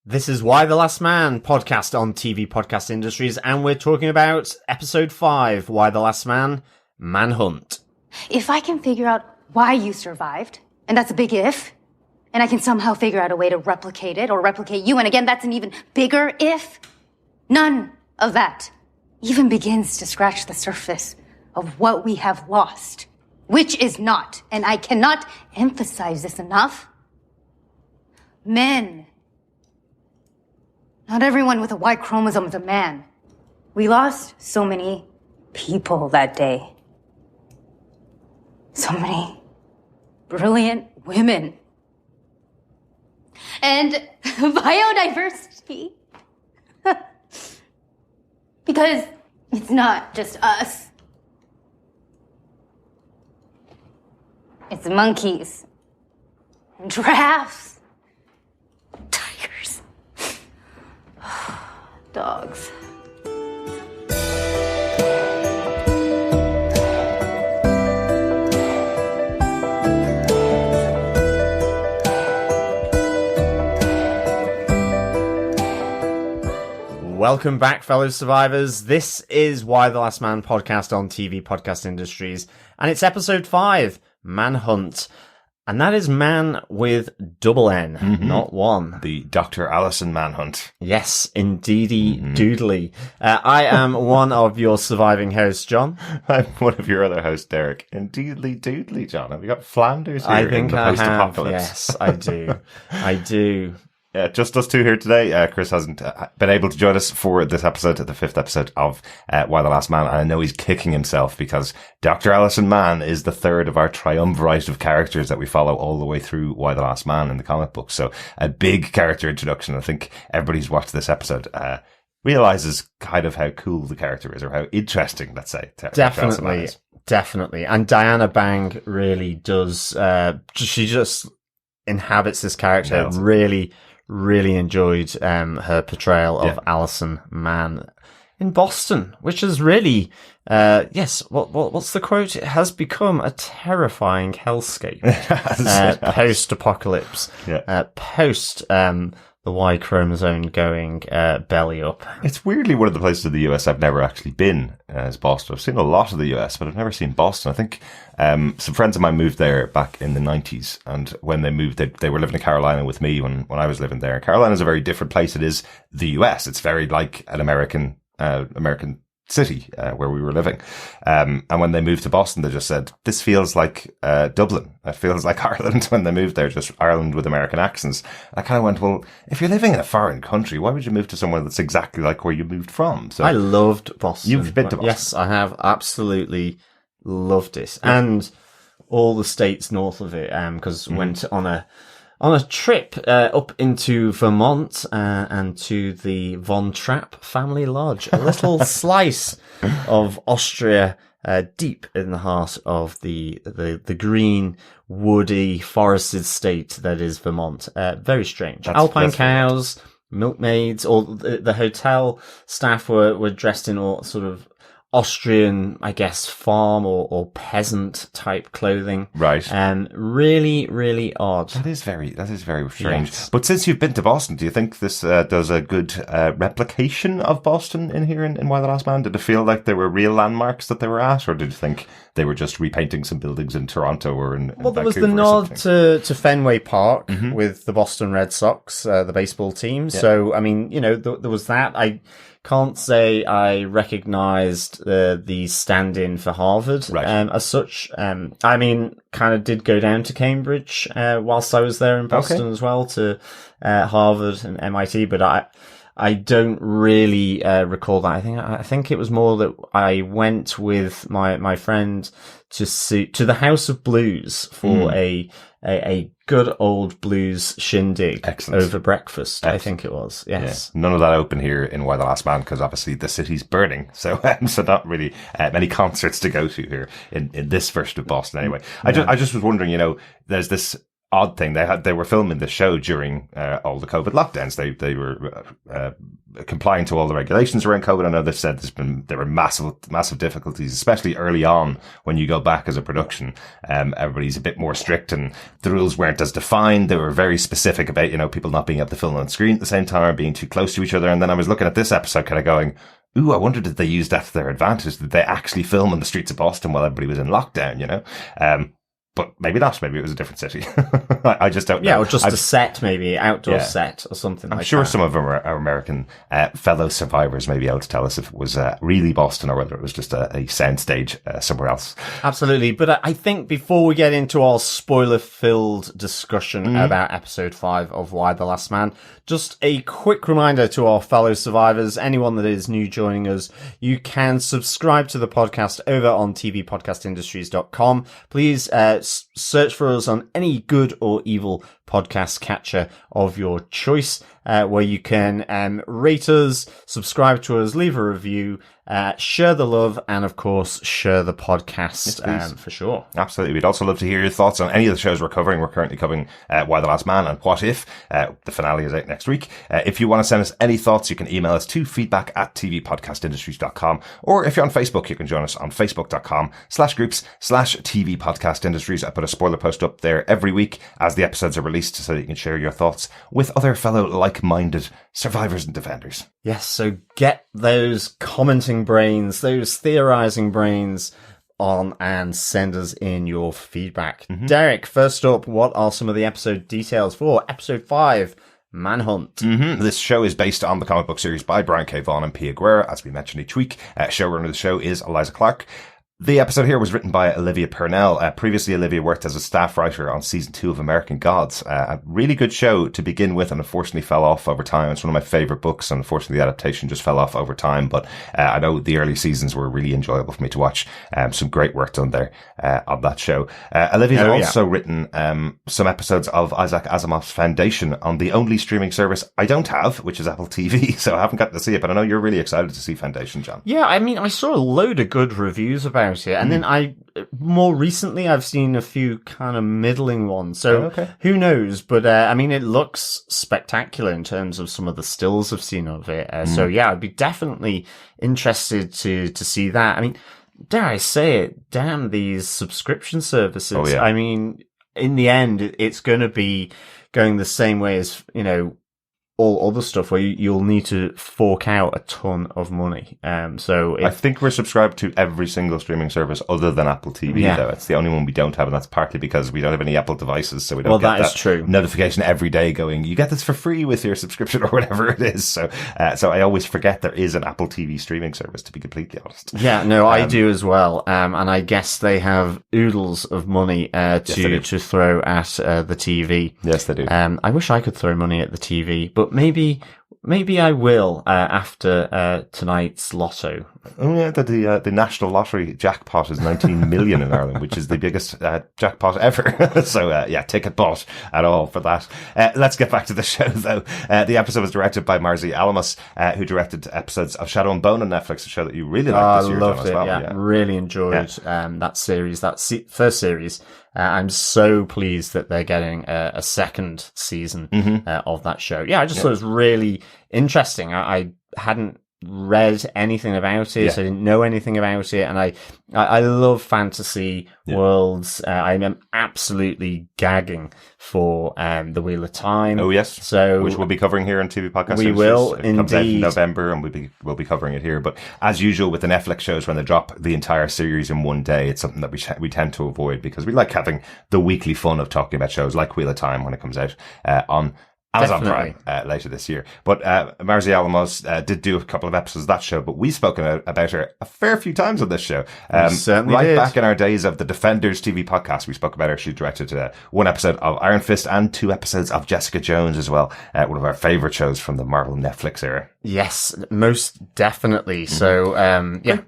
This is Why the Last Man podcast on TV Podcast Industries, and we're talking about episode 5, Why the Last Man, Manhunt. If I can figure out why you survived, and that's a big if, and I can somehow figure out a way to replicate it or replicate you, and again, that's an even bigger if, none of that even begins to scratch the surface of what we have lost, which is not, and I cannot emphasize this enough, men. Not everyone with a Y chromosome is a man. We lost so many people that day. So many brilliant women. And biodiversity. Because it's not just us. It's monkeys, and giraffes, tigers, dogs. Welcome back, fellow survivors. This is Why the Last Man podcast on TV Podcast Industries, and it's episode 5, Manhunt. And that is man with double N, not one. The Doctor Alison Manhunt. Yes, indeedy doodly. I am one of your surviving hosts, John. I'm one of your other hosts, Derek. Indeedly doodly, John. Have you got Flanders here I think in the I have. post-apocalypse? Yes, I do. I do. Just us two here today. Chris hasn't been able to join us for this episode, the 5th episode of Why the Last Man. And I know he's kicking himself because Doctor Alison Mann is the third of our triumvirate of characters that we follow all the way through Why the Last Man in the comic book. So a big character introduction. I think everybody who's watched this episode realizes kind of how cool the character is, or how interesting, let's say. Definitely. And Diana Bang really does, she just inhabits this character. Really enjoyed her portrayal of Alison Mann in Boston, which is really, what's the quote? It has become a terrifying hellscape. Post-apocalypse. Post the Y chromosome going belly up. It's weirdly one of the places of the US I've never actually been, as Boston. I've seen a lot of the US, but I've never seen Boston. I think some friends of mine moved there back in the 90s, and when they moved, they were living in Carolina with me when I was living there. Carolina is a very different place. It is the US. It's very like an American city where we were living. And when they moved to Boston, they just said, this feels like Dublin. It feels like Ireland when they moved there, just Ireland with American accents. I kind of went, well, if you're living in a foreign country, why would you move to somewhere that's exactly like where you moved from? So I loved Boston. You've been to Boston? Yes, I have absolutely loved it. Yeah. And all the states north of it, because went on a trip up into Vermont and to the Von Trapp family lodge, a little slice of Austria, deep in the heart of the green, woody, forested state that is Vermont. Very strange. Alpine cows, milkmaids, all the hotel staff were dressed in all sort of Austrian, I guess, farm or peasant type clothing. Right. And really odd. That is very strange. Yes. But since you've been to Boston, do you think this does a good replication of Boston in here in Why the Last Man? Did it feel like there were real landmarks that they were at, or did you think they were just repainting some buildings in Toronto or in Well, there was Vancouver the nod to Fenway Park with the Boston Red Sox, the baseball team. Yeah. So, I mean, there was that. I can't say I recognised the stand-in for Harvard as such. I mean, kind of did go down to Cambridge whilst I was there in Boston as well, to Harvard and MIT, but I don't really recall that. I think it was more that I went with my friend to the House of Blues for a good old blues shindig. Excellent. Over breakfast. Excellent. I think it was. Yes. Yeah. None of that open here in Why the Last Man, because obviously the city's burning. So not really many concerts to go to here in this version of Boston. Anyway, I just was wondering. There's this odd thing. They were filming the show during all the COVID lockdowns. They were complying to all the regulations around COVID. I know they've said there were massive difficulties, especially early on when you go back as a production. Everybody's a bit more strict, and the rules weren't as defined. They were very specific about, you know, people not being able to film on screen at the same time or being too close to each other. And then I was looking at this episode kind of going, ooh, I wonder, did they use that to their advantage? Did they actually film on the streets of Boston while everybody was in lockdown, you know? But maybe not. Maybe it was a different city. I just don't know. Yeah, or just a set, maybe outdoor set or something. I'm sure some of our American fellow survivors may be able to tell us if it was really Boston or whether it was just a soundstage somewhere else. Absolutely. But I think before we get into our spoiler-filled discussion about episode 5 of Why the Last Man, just a quick reminder to our fellow survivors, anyone that is new joining us, you can subscribe to the podcast over on tvpodcastindustries.com. Please search for us on any good or evil podcast catcher of your choice, where you can rate us, subscribe to us, leave a review, share the love, and of course share the podcast. Yes, for sure. Absolutely. We'd also love to hear your thoughts on any of the shows we're covering. We're currently covering Why the Last Man and What If. The finale is out next week. If you want to send us any thoughts, you can email us to feedback@tvpodcastindustries.com, or if you're on Facebook, you can join us on facebook.com/groups/tvpodcastindustries. I put a spoiler post up there every week as the episodes are released, so that you can share your thoughts with other fellow like-minded survivors and defenders. Yes, so get those commenting brains, those theorizing brains on and send us in your feedback. Derek, first up, what are some of the episode details for episode 5, Manhunt? This show is based on the comic book series by Brian K. Vaughan and Pia Guerra, as we mentioned each week. Showrunner of the show is Eliza Clark. The episode here was written by Olivia Purnell. Previously, Olivia worked as a staff writer on season 2 of American Gods. A really good show to begin with, and unfortunately fell off over time. It's one of my favorite books, and unfortunately the adaptation just fell off over time. But I know the early seasons were really enjoyable for me to watch. Some great work done there on that show. Olivia's also written some episodes of Isaac Asimov's Foundation on the only streaming service I don't have, which is Apple TV. So I haven't gotten to see it, but I know you're really excited to see Foundation, John. Yeah, I mean, I saw a load of good reviews about it, and then more recently I've seen a few kind of middling ones, so who knows, but I mean, it looks spectacular in terms of some of the stills I've seen of it, so yeah, I'd be definitely interested to see that. I mean, dare I say it, damn these subscription services. I mean, in the end, it's going to be going the same way as, you know, all other stuff where you'll need to fork out a ton of money. So I think we're subscribed to every single streaming service other than Apple TV, though. It's the only one we don't have, and that's partly because we don't have any Apple devices, so we don't get that notification every day going, you get this for free with your subscription or whatever it is. So I always forget there is an Apple TV streaming service, to be completely honest. Yeah, no, I do as well. And I guess they have oodles of money to throw at the TV. Yes, they do. I wish I could throw money at the TV, but maybe I will after tonight's lotto. Oh yeah, the national lottery jackpot is 19 million in Ireland, which is the biggest jackpot ever. So yeah, ticket bought at all for that. Let's get back to the show though. The episode was directed by Marzi Alamus, who directed episodes of Shadow and Bone on Netflix, a show that you really liked this year. I loved it. Yeah, really enjoyed that series, first series. I'm so pleased that they're getting a second season of that show. Yeah, I just thought it was really interesting. I hadn't read anything about it. I didn't know anything about it, and I love fantasy worlds. I am absolutely gagging for the Wheel of Time. Oh yes, so which we'll be covering here on TV Podcast. We will indeed. It comes out in November, and we'll be covering it here. But as usual with the Netflix shows, when they drop the entire series in one day, it's something that we tend to avoid because we like having the weekly fun of talking about shows like Wheel of Time when it comes out on Amazon Prime later this year. But Marzi Alamos did do a couple of episodes of that show, but we've spoken about her a fair few times on this show. Certainly did. Back in our days of the Defenders TV podcast, we spoke about her. She directed one episode of Iron Fist and 2 episodes of Jessica Jones as well. One of our favourite shows from the Marvel Netflix era. Yes, most definitely. So,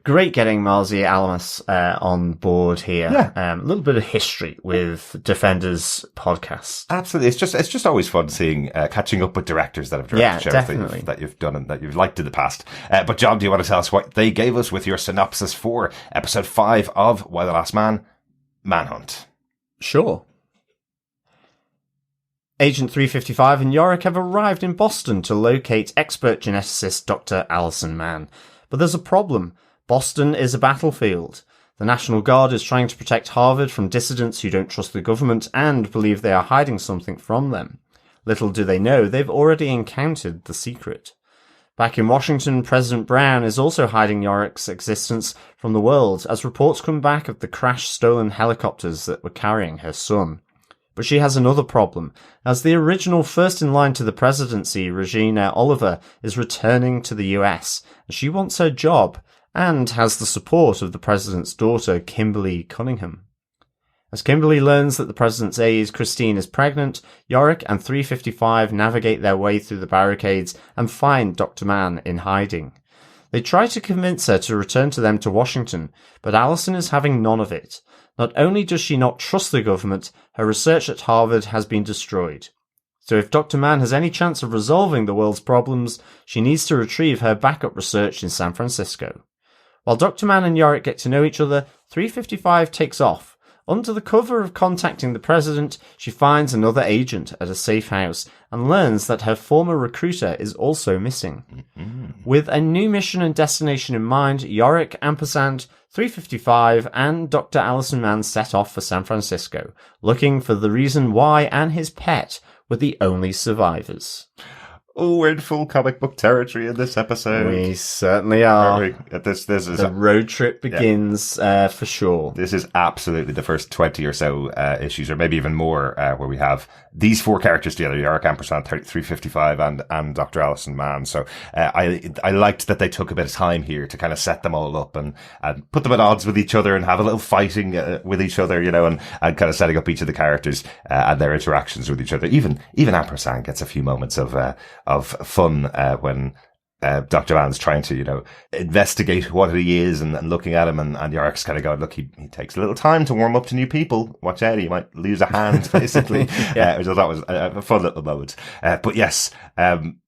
great getting Marzi Alamus on board here. A little bit of history with Defenders podcast. Absolutely. It's just always fun seeing catching up with directors that have directed shows that you've done and that you've liked in the past. But John, do you want to tell us what they gave us with your synopsis for episode 5 of Why the Last Man, Manhunt? Sure. Agent 355 and Yorick have arrived in Boston to locate expert geneticist Dr. Alison Mann. But there's a problem. Boston is a battlefield. The National Guard is trying to protect Harvard from dissidents who don't trust the government and believe they are hiding something from them. Little do they know, they've already encountered the secret. Back in Washington, President Brown is also hiding Yorick's existence from the world as reports come back of the crash-stolen helicopters that were carrying her son. But she has another problem, as the original first-in-line to the presidency, Regina Oliver, is returning to the US, and she wants her job, and has the support of the president's daughter, Kimberly Cunningham. As Kimberly learns that the president's aide, Christine, is pregnant, Yorick and 355 navigate their way through the barricades and find Dr. Mann in hiding. They try to convince her to return to them to Washington, but Alison is having none of it. Not only does she not trust the government, her research at Harvard has been destroyed. So if Dr. Mann has any chance of resolving the world's problems, she needs to retrieve her backup research in San Francisco. While Dr. Mann and Yorick get to know each other, 355 takes off. Under the cover of contacting the president, she finds another agent at a safe house and learns that her former recruiter is also missing. With a new mission and destination in mind, Yorick, ampersand, 355 and Dr. Alison Mann set off for San Francisco, looking for the reason why and his pet were the only survivors. Oh, we're in full comic book territory in this episode. We certainly are. This is the road trip begins for sure. This is absolutely the first 20 or so issues, or maybe even more, where we have these four characters together, Yorick, ampersand, 355 and Dr. Alison Mann. So I liked that they took a bit of time here to kind of set them all up and put them at odds with each other and have a little fighting with each other, and kind of setting up each of the characters and their interactions with each other. Even ampersand gets a few moments of fun when Dr. Mann's trying to, investigate what he is and looking at him, and Yorick's kind of going, look, he takes a little time to warm up to new people. Watch out, he might lose a hand, basically. Which I thought was a fun little moment. But yes, an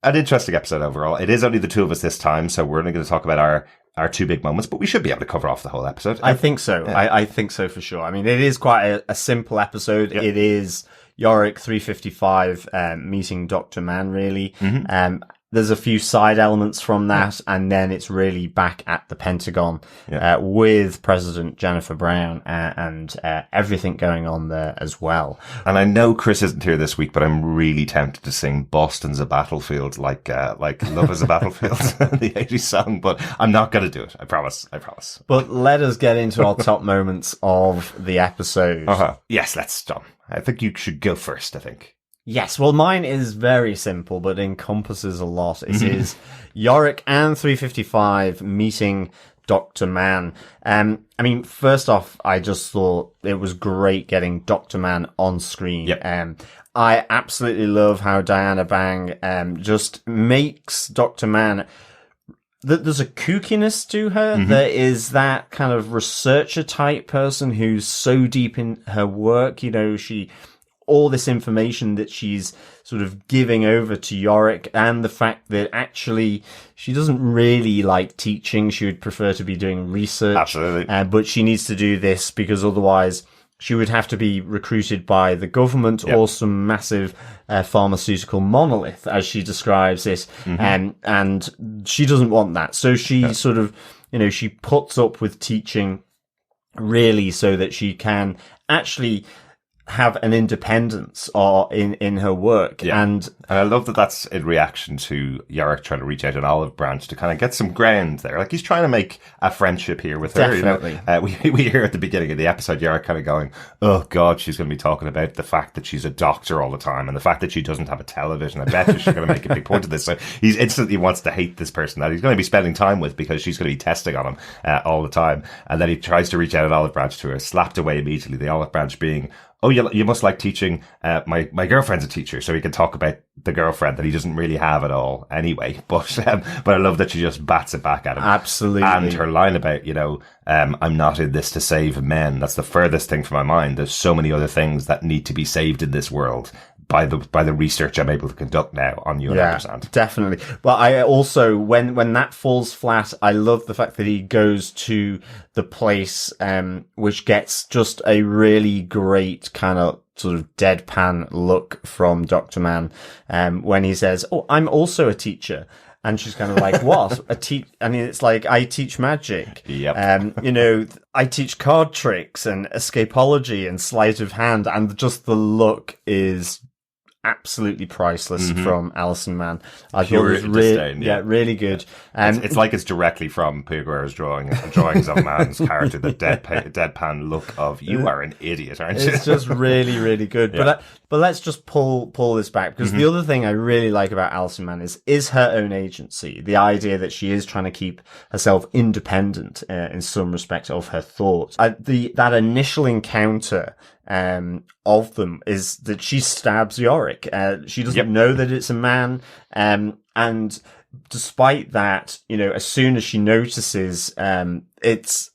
interesting episode overall. It is only the two of us this time, so we're only going to talk about our two big moments, but we should be able to cover off the whole episode. I think so. Yeah. I think so for sure. I mean, it is quite a simple episode. Yep. It is Yorick 355 meeting Dr. Mann, really. Mm-hmm. There's a few side elements from that, and then it's really back at the Pentagon with President Jennifer Brown and everything going on there as well. And I know Chris isn't here this week, but I'm really tempted to sing "Boston's a Battlefield" like "Love is a Battlefield," the 80s song, but I'm not going to do it. I promise. But let us get into our top moments of the episode. Yes, let's, John. I think you should go first, I think. Yes, well, mine is very simple, but encompasses a lot. It is Yorick and 355 meeting Dr. Mann. I mean, first off, I just thought it was great getting Dr. Mann on screen. Yep. I absolutely love how Diana Bang just makes Dr. Mann... There's a kookiness to her. Mm-hmm. There is that kind of researcher type person who's so deep in her work. All this information that she's sort of giving over to Yorick, and the fact that actually she doesn't really like teaching. She would prefer to be doing research. Absolutely. But she needs to do this because otherwise she would have to be recruited by the government or some massive pharmaceutical monolith, as she describes it. Mm-hmm. And she doesn't want that. So she sort of, she puts up with teaching really so that she can actually have an independence or in her work. And I love that that's in reaction to Yorick trying to reach out an olive branch to kind of get some ground there. Like, he's trying to make a friendship here with her. Definitely. We hear at the beginning of the episode Yorick kind of going, oh God, she's going to be talking about the fact that she's a doctor all the time and the fact that she doesn't have a television. I bet she's going to make a big point of this. So he instantly wants to hate this person that he's going to be spending time with because she's going to be testing on him all the time. And then he tries to reach out an olive branch to her, slapped away immediately, the olive branch being, oh, you must like teaching. My girlfriend's a teacher, so he can talk about the girlfriend that he doesn't really have at all anyway. But I love that she just bats it back at him. Absolutely. And her line about, I'm not in this to save men. That's the furthest thing from my mind. There's so many other things that need to be saved in this world by the research I'm able to conduct now on you and ampersand. Definitely. But I also, when that falls flat, I love the fact that he goes to the place, which gets just a really great kind of sort of deadpan look from Dr. Mann, when he says, "Oh, I'm also a teacher." And she's kind of like, "What? And it's like, I teach magic. Yep. I teach card tricks and escapology and sleight of hand." And just the look is absolutely priceless from Alison Mann. I thought it was really good. It's like it's directly from Piguero's drawings of Mann's character, the deadpan look of, "You are an idiot, aren't you?" It's just really, really good. Yeah. But let's just pull this back, because the other thing I really like about Alison Mann is her own agency. The idea that she is trying to keep herself independent in some respect of her thoughts. That initial encounter of them is that she stabs Yorick. She doesn't know that it's a man, and despite that, as soon as she notices, it's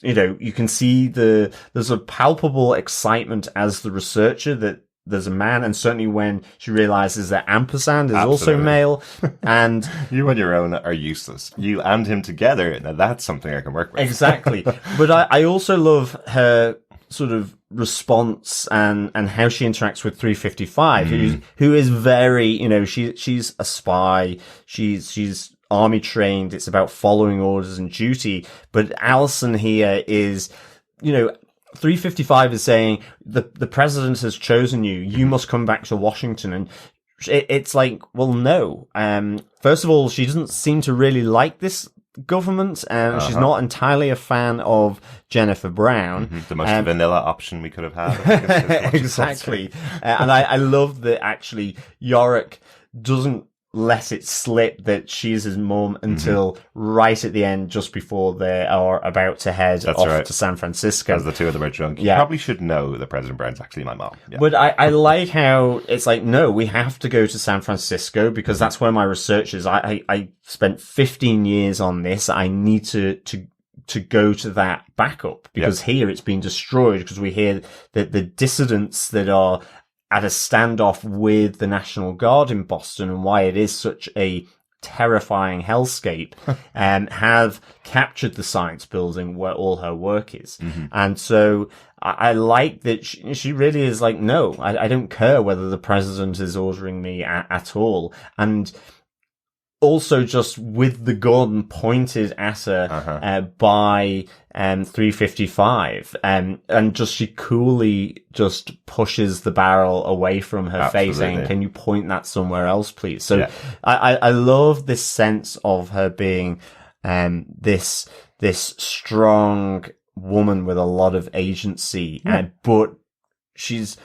you can see there's a palpable excitement as the researcher that there's a man, and certainly when she realizes that Ampersand is also male, and you on your own are useless. You and him together, now that's something I can work with. Exactly. But I also love her sort of response and how she interacts with 355, who is very, she's a spy. She's army trained. It's about following orders and duty. But Alison here is, 355 is saying the president has chosen you. You must come back to Washington. And it's like, well, no. First of all, she doesn't seem to really like this government, and she's not entirely a fan of Jennifer Brown. The most vanilla option we could have had. Exactly. And I love that actually Yorick doesn't let it slip that she's his mum until right at the end, just before they are about to head off to San Francisco. As the two of them are drunk. You probably should know that President Brown's actually my mom. Yeah. But I like how it's like, no, we have to go to San Francisco because that's where my research is. I spent 15 years on this. I need to go to that backup because here it's been destroyed, because we hear that the dissidents that are at a standoff with the National Guard in Boston, and why it is such a terrifying hellscape, have captured the science building where all her work is. And so I like that she really is like, no, I don't care whether the president is ordering me at all. And also just with the gun pointed at her by 355, and just she coolly just pushes the barrel away from her face, saying, "Can you point that somewhere else, please?" So I love this sense of her being this strong woman with a lot of agency, but she's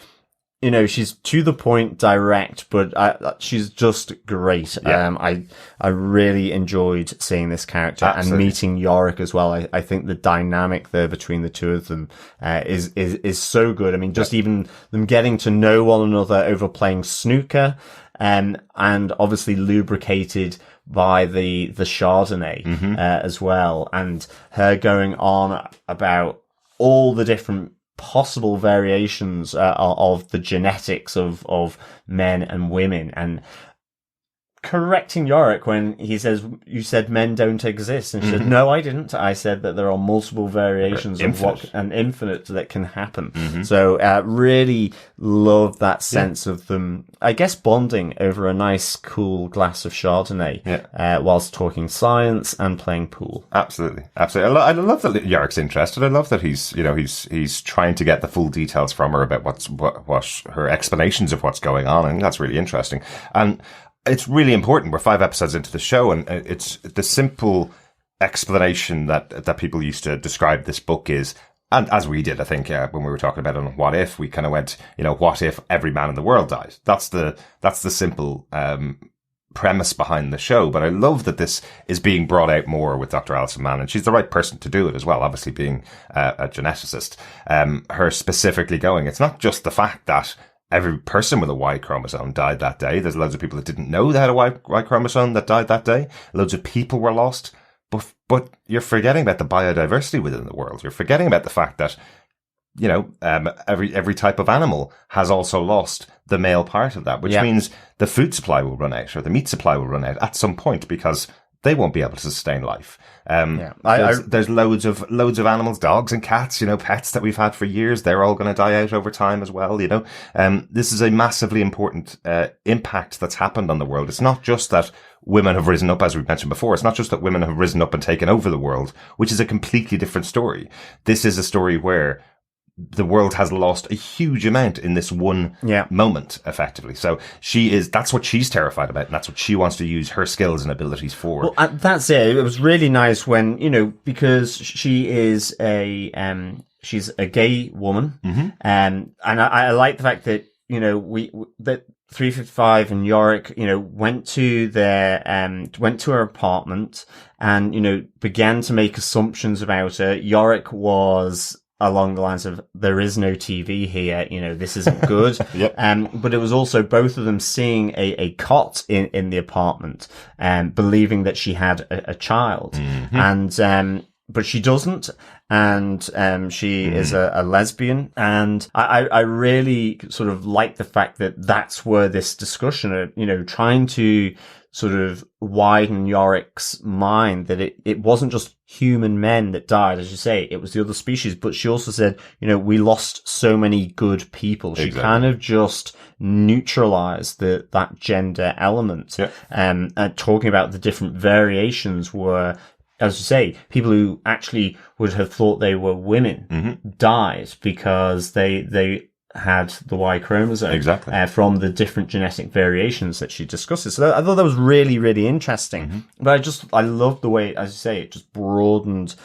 she's to the point, direct, but she's just great. I really enjoyed seeing this character and meeting Yorick as well. I think the dynamic there between the two of them is so good. I mean, just even them getting to know one another over playing snooker, and obviously lubricated by the Chardonnay as well, and her going on about all the different possible variations of the genetics of men and women, and correcting Yorick when he says, "You said men don't exist," and she said, "No, I didn't. I said that there are multiple variations of what an infinite that can happen." So really love that sense of them, I guess, bonding over a nice cool glass of Chardonnay whilst talking science and playing pool. Absolutely. I love that Yorick's interested. I love that he's trying to get the full details from her about what her explanations of what's going on, and that's really interesting. And it's really important. We're 5 episodes into the show, and it's the simple explanation that people used to describe this book is, and as we did, I think, when we were talking about it on What If, we kind of went, what if every man in the world died? That's the simple premise behind the show. But I love that this is being brought out more with Dr. Alison Mann, and she's the right person to do it as well, obviously being a geneticist. Her specifically going, it's not just the fact that every person with a Y chromosome died that day. There's loads of people that didn't know they had a Y chromosome that died that day. Loads of people were lost. But you're forgetting about the biodiversity within the world. You're forgetting about the fact that, every type of animal has also lost the male part of that, which means the food supply will run out, or the meat supply will run out at some point, because they won't be able to sustain life. Yeah. There's loads of animals, dogs and cats, pets that we've had for years. They're all going to die out over time as well, This is a massively important impact that's happened on the world. It's not just that women have risen up, as we mentioned before. It's not just that women have risen up and taken over the world, which is a completely different story. This is a story where the world has lost a huge amount in this one moment, effectively. So that's what she's terrified about, and that's what she wants to use her skills and abilities for. Well, that's it. It was really nice when, because she is she's a gay woman. Mm-hmm. And I like the fact that, that 355 and Yorick, went to her apartment and, began to make assumptions about her. Yorick was along the lines of, there is no TV here, this isn't good. Yep. But it was also both of them seeing a cot in the apartment, believing that she had a child. Mm-hmm. And, but she doesn't. And, she is a lesbian. And I really sort of like the fact that that's where this discussion, trying to sort of widen Yorick's mind, that it wasn't just human men that died, as you say, it was the other species. But she also said, we lost so many good people. She Exactly. kind of just neutralized that gender element. Yeah. And talking about the different variations were, as you say, people who actually would have thought they were women died because they had the Y chromosome. Exactly. From the different genetic variations that she discusses. So I thought that was really, really interesting. But I love the way, as you say, it just broadened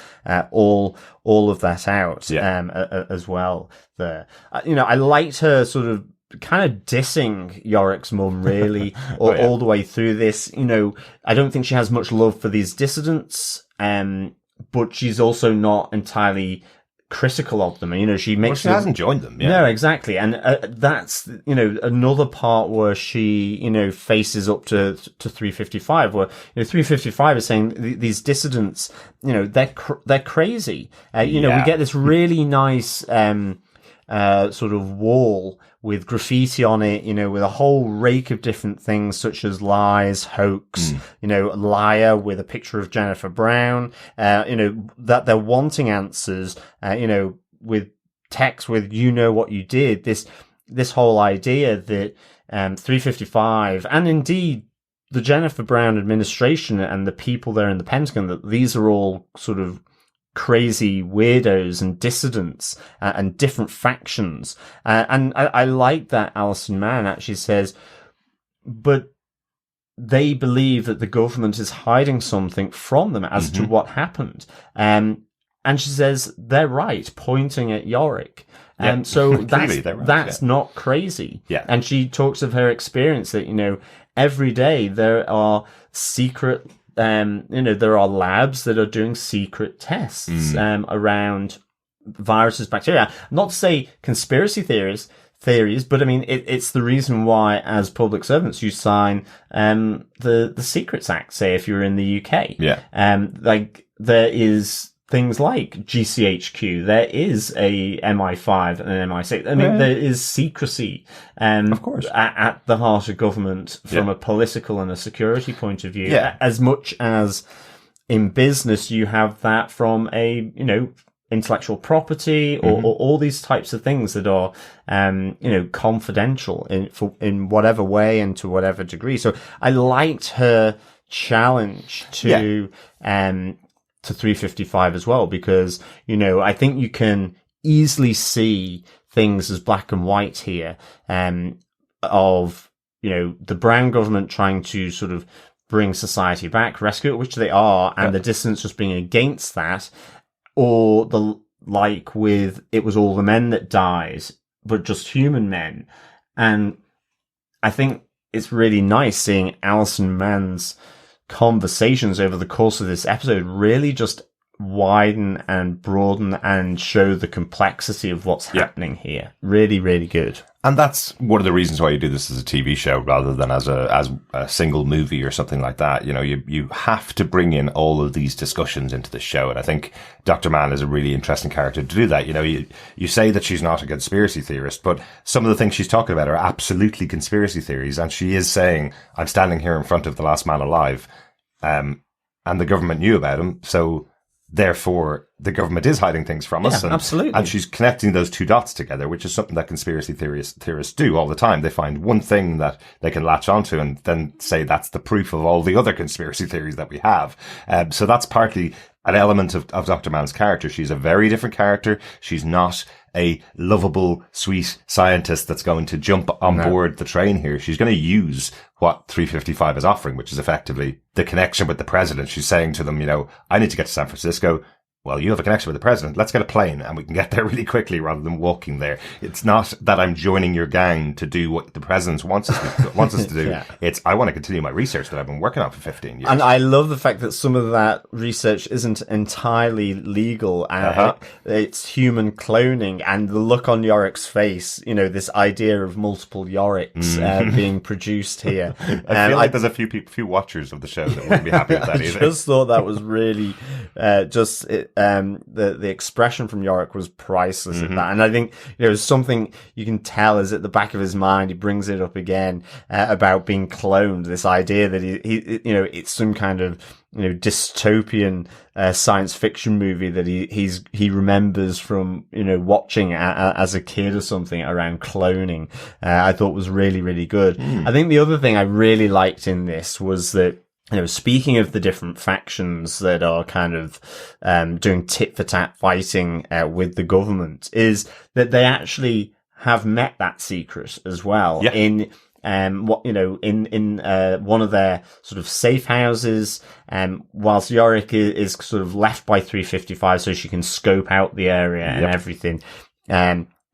all of that out as well there. I liked her sort of kind of dissing Yorick's mum, really, all the way through this. I don't think she has much love for these dissidents, but she's also not entirely critical of them. She makes she hasn't joined them. Yeah. No, exactly. And that's, another part where she, faces up to 355, where, 355 is saying these dissidents, they're crazy. We get this really nice, sort of wall with graffiti on it, with a whole rake of different things such as lies, hoax, liar with a picture of Jennifer Brown, that they're wanting answers, with text with, what you did, this whole idea that, 355 and indeed the Jennifer Brown administration and the people there in the Pentagon, that these are all sort of crazy weirdos and dissidents and different factions. And I like that Alison Mann actually says, but they believe that the government is hiding something from them as to what happened. And she says, they're right, pointing at Yorick. So that's not crazy. Yeah. And she talks of her experience that, every day there are secret there are labs that are doing secret tests around viruses, bacteria. Not to say conspiracy theories, but I mean it's the reason why, as public servants, you sign the Secrets Act. Say if you're in the UK, there is things like GCHQ. There is a MI5 and an MI6. I mean, there is secrecy, of course, at the heart of government from a political and a security point of view. Yeah. As much as in business, you have that from a, intellectual property or all these types of things that are, confidential in whatever way and to whatever degree. So I liked her challenge to 355 as well, because, I think you can easily see things as black and white here, of, the Brown government trying to sort of bring society back, rescue it, which they are, and the dissidents just being against that, or with, it was all the men that died, but just human men. And I think it's really nice seeing Alison Mann's conversations over the course of this episode really just widen and broaden and show the complexity of what's happening here. Really, really good. And that's one of the reasons why you do this as a TV show rather than as a single movie or something like that. You have to bring in all of these discussions into the show. And I think Dr. Mann is a really interesting character to do that. You say that she's not a conspiracy theorist, but some of the things she's talking about are absolutely conspiracy theories. And she is saying, I'm standing here in front of the last man alive. and the government knew about him. So therefore the government is hiding things from us. Yeah, absolutely. And she's connecting those two dots together, which is something that conspiracy theorists do all the time. They find one thing that they can latch onto and then say that's the proof of all the other conspiracy theories that we have. So that's partly an element of Dr. Mann's character. She's a very different character. She's not a lovable, sweet scientist that's going to jump on board the train here. She's going to use what 355 is offering, which is effectively the connection with the president. She's saying to them, I need to get to San Francisco. Well, you have a connection with the president. Let's get a plane and we can get there really quickly rather than walking there. It's not that I'm joining your gang to do what the president wants us to do. It's, I want to continue my research that I've been working on for 15 years. And I love the fact that some of that research isn't entirely legal and it's human cloning, and the look on Yorick's face, this idea of multiple Yoricks being produced here. I feel like there's a few watchers of the show that wouldn't be happy with that either. I just thought that was really the expression from Yorick was priceless at that. And I think, something you can tell is at the back of his mind, he brings it up again, about being cloned, this idea that he it's some kind of, dystopian, science fiction movie that he remembers from, watching as a kid or something around cloning. I thought was really, really good. I think the other thing I really liked in this was that, speaking of the different factions that are kind of doing tit-for-tat fighting with the government, is that they actually have met that secret as well in one of their sort of safe houses. Whilst Yorick is sort of left by 355 so she can scope out the area and everything.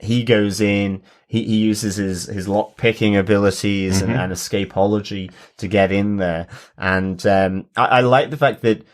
He goes in. He uses his lock picking abilities and escapology to get in there. And I like the fact that,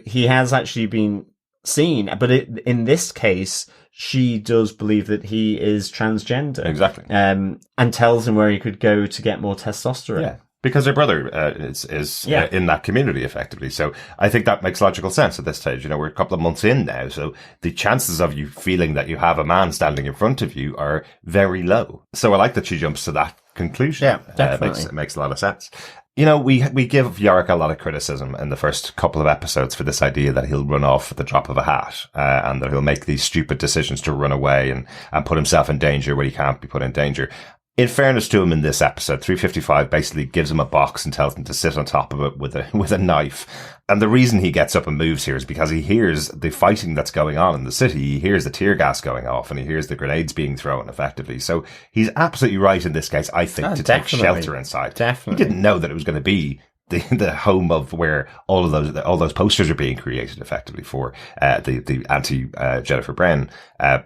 he has actually been seen, but in this case, she does believe that he is transgender. Exactly. And tells him where he could go to get more testosterone. Yeah. Because her brother is in that community, effectively. So I think that makes logical sense at this stage. We're a couple of months in now, so the chances of you feeling that you have a man standing in front of you are very low. So I like that she jumps to that conclusion. Yeah, definitely. It makes a lot of sense. We give Yorick a lot of criticism in the first couple of episodes for this idea that he'll run off at the drop of a hat, and that he'll make these stupid decisions to run away and put himself in danger where he can't be put in danger. In fairness to him, in this episode, 355 basically gives him a box and tells him to sit on top of it with a knife. And the reason he gets up and moves here is because he hears the fighting that's going on in the city. He hears the tear gas going off and he hears the grenades being thrown, effectively. So he's absolutely right in this case, I think, to take shelter inside. Definitely. He didn't know that it was going to be the home of where all those posters are being created, effectively, for the anti Jennifer Brennan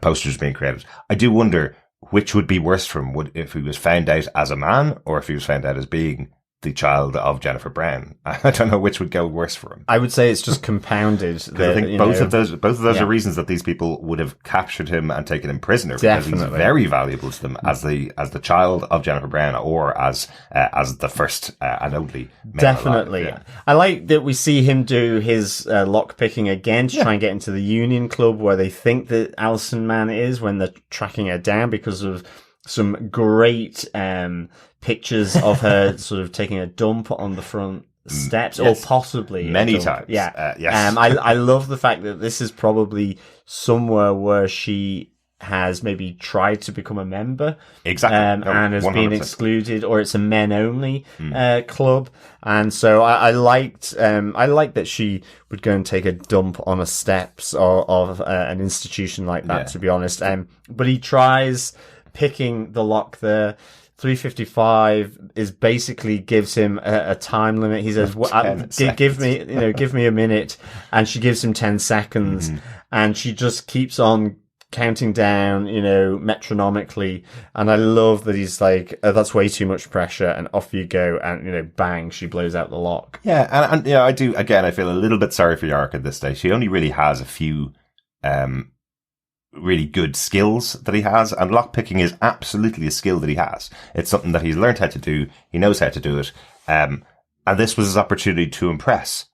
posters being created. I do wonder which would be worse for him, if he was found out as a man or if he was found out as being the child of Jennifer Brown. I don't know which would go worse for him. I would say it's just compounded. I think both of those are reasons that these people would have captured him and taken him prisoner, because he's very valuable to them as the child of Jennifer Brown, or as the first and only male definitely alive. Yeah. I like that we see him do his lock picking again to try and get into the Union Club where they think that Alison Mann is, when they're tracking her down, because of some great pictures of her sort of taking a dump on the front steps, or possibly many times. Yeah. Yes. I love the fact that this is probably somewhere where she has maybe tried to become a member, exactly, and has 100%. Been excluded, or it's a men only club. And so I liked that she would go and take a dump on the steps of an institution like that. To be honest, but he tries picking the lock there. 355 is basically gives him a time limit. He says, give me a minute. And she gives him 10 seconds and she just keeps on counting down, metronomically. And I love that he's like, that's way too much pressure, and off you go. And, bang, she blows out the lock. Yeah. And I do, again, I feel a little bit sorry for Yorick at this stage. She only really has a few, really good skills that he has, and lockpicking is absolutely a skill that he has. It's something that he's learned how to do. He knows how to do it. And this was his opportunity to impress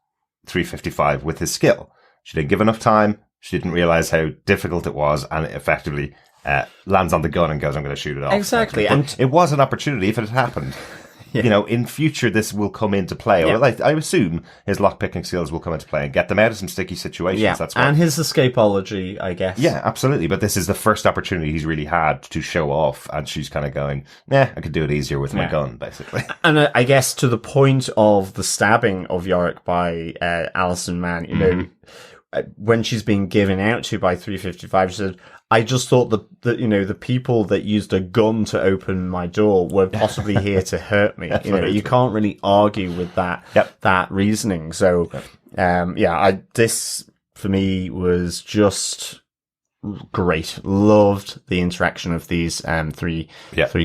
355 with his skill. She didn't give enough time. She didn't realize how difficult it was, and it effectively lands on the gun and goes, I'm going to shoot it off. Exactly. And it was an opportunity if it had happened. you know, in future this will come into play. Or I assume his lockpicking skills will come into play and get them out of some sticky situations. Yeah, That's what, and his escapology, I guess. yeah, absolutely. But this is the first opportunity he's really had to show off, and she's kind of going, "Nah, I could do it easier with my gun," basically. And I guess to the point of the stabbing of Yorick by Alison Mann, you know, when she's being given out to by 355, she said, I just thought that you know, the people that used a gun to open my door were possibly here to hurt me. You know, you can't really argue with that reasoning. So, this for me was just great. Loved the interaction of these three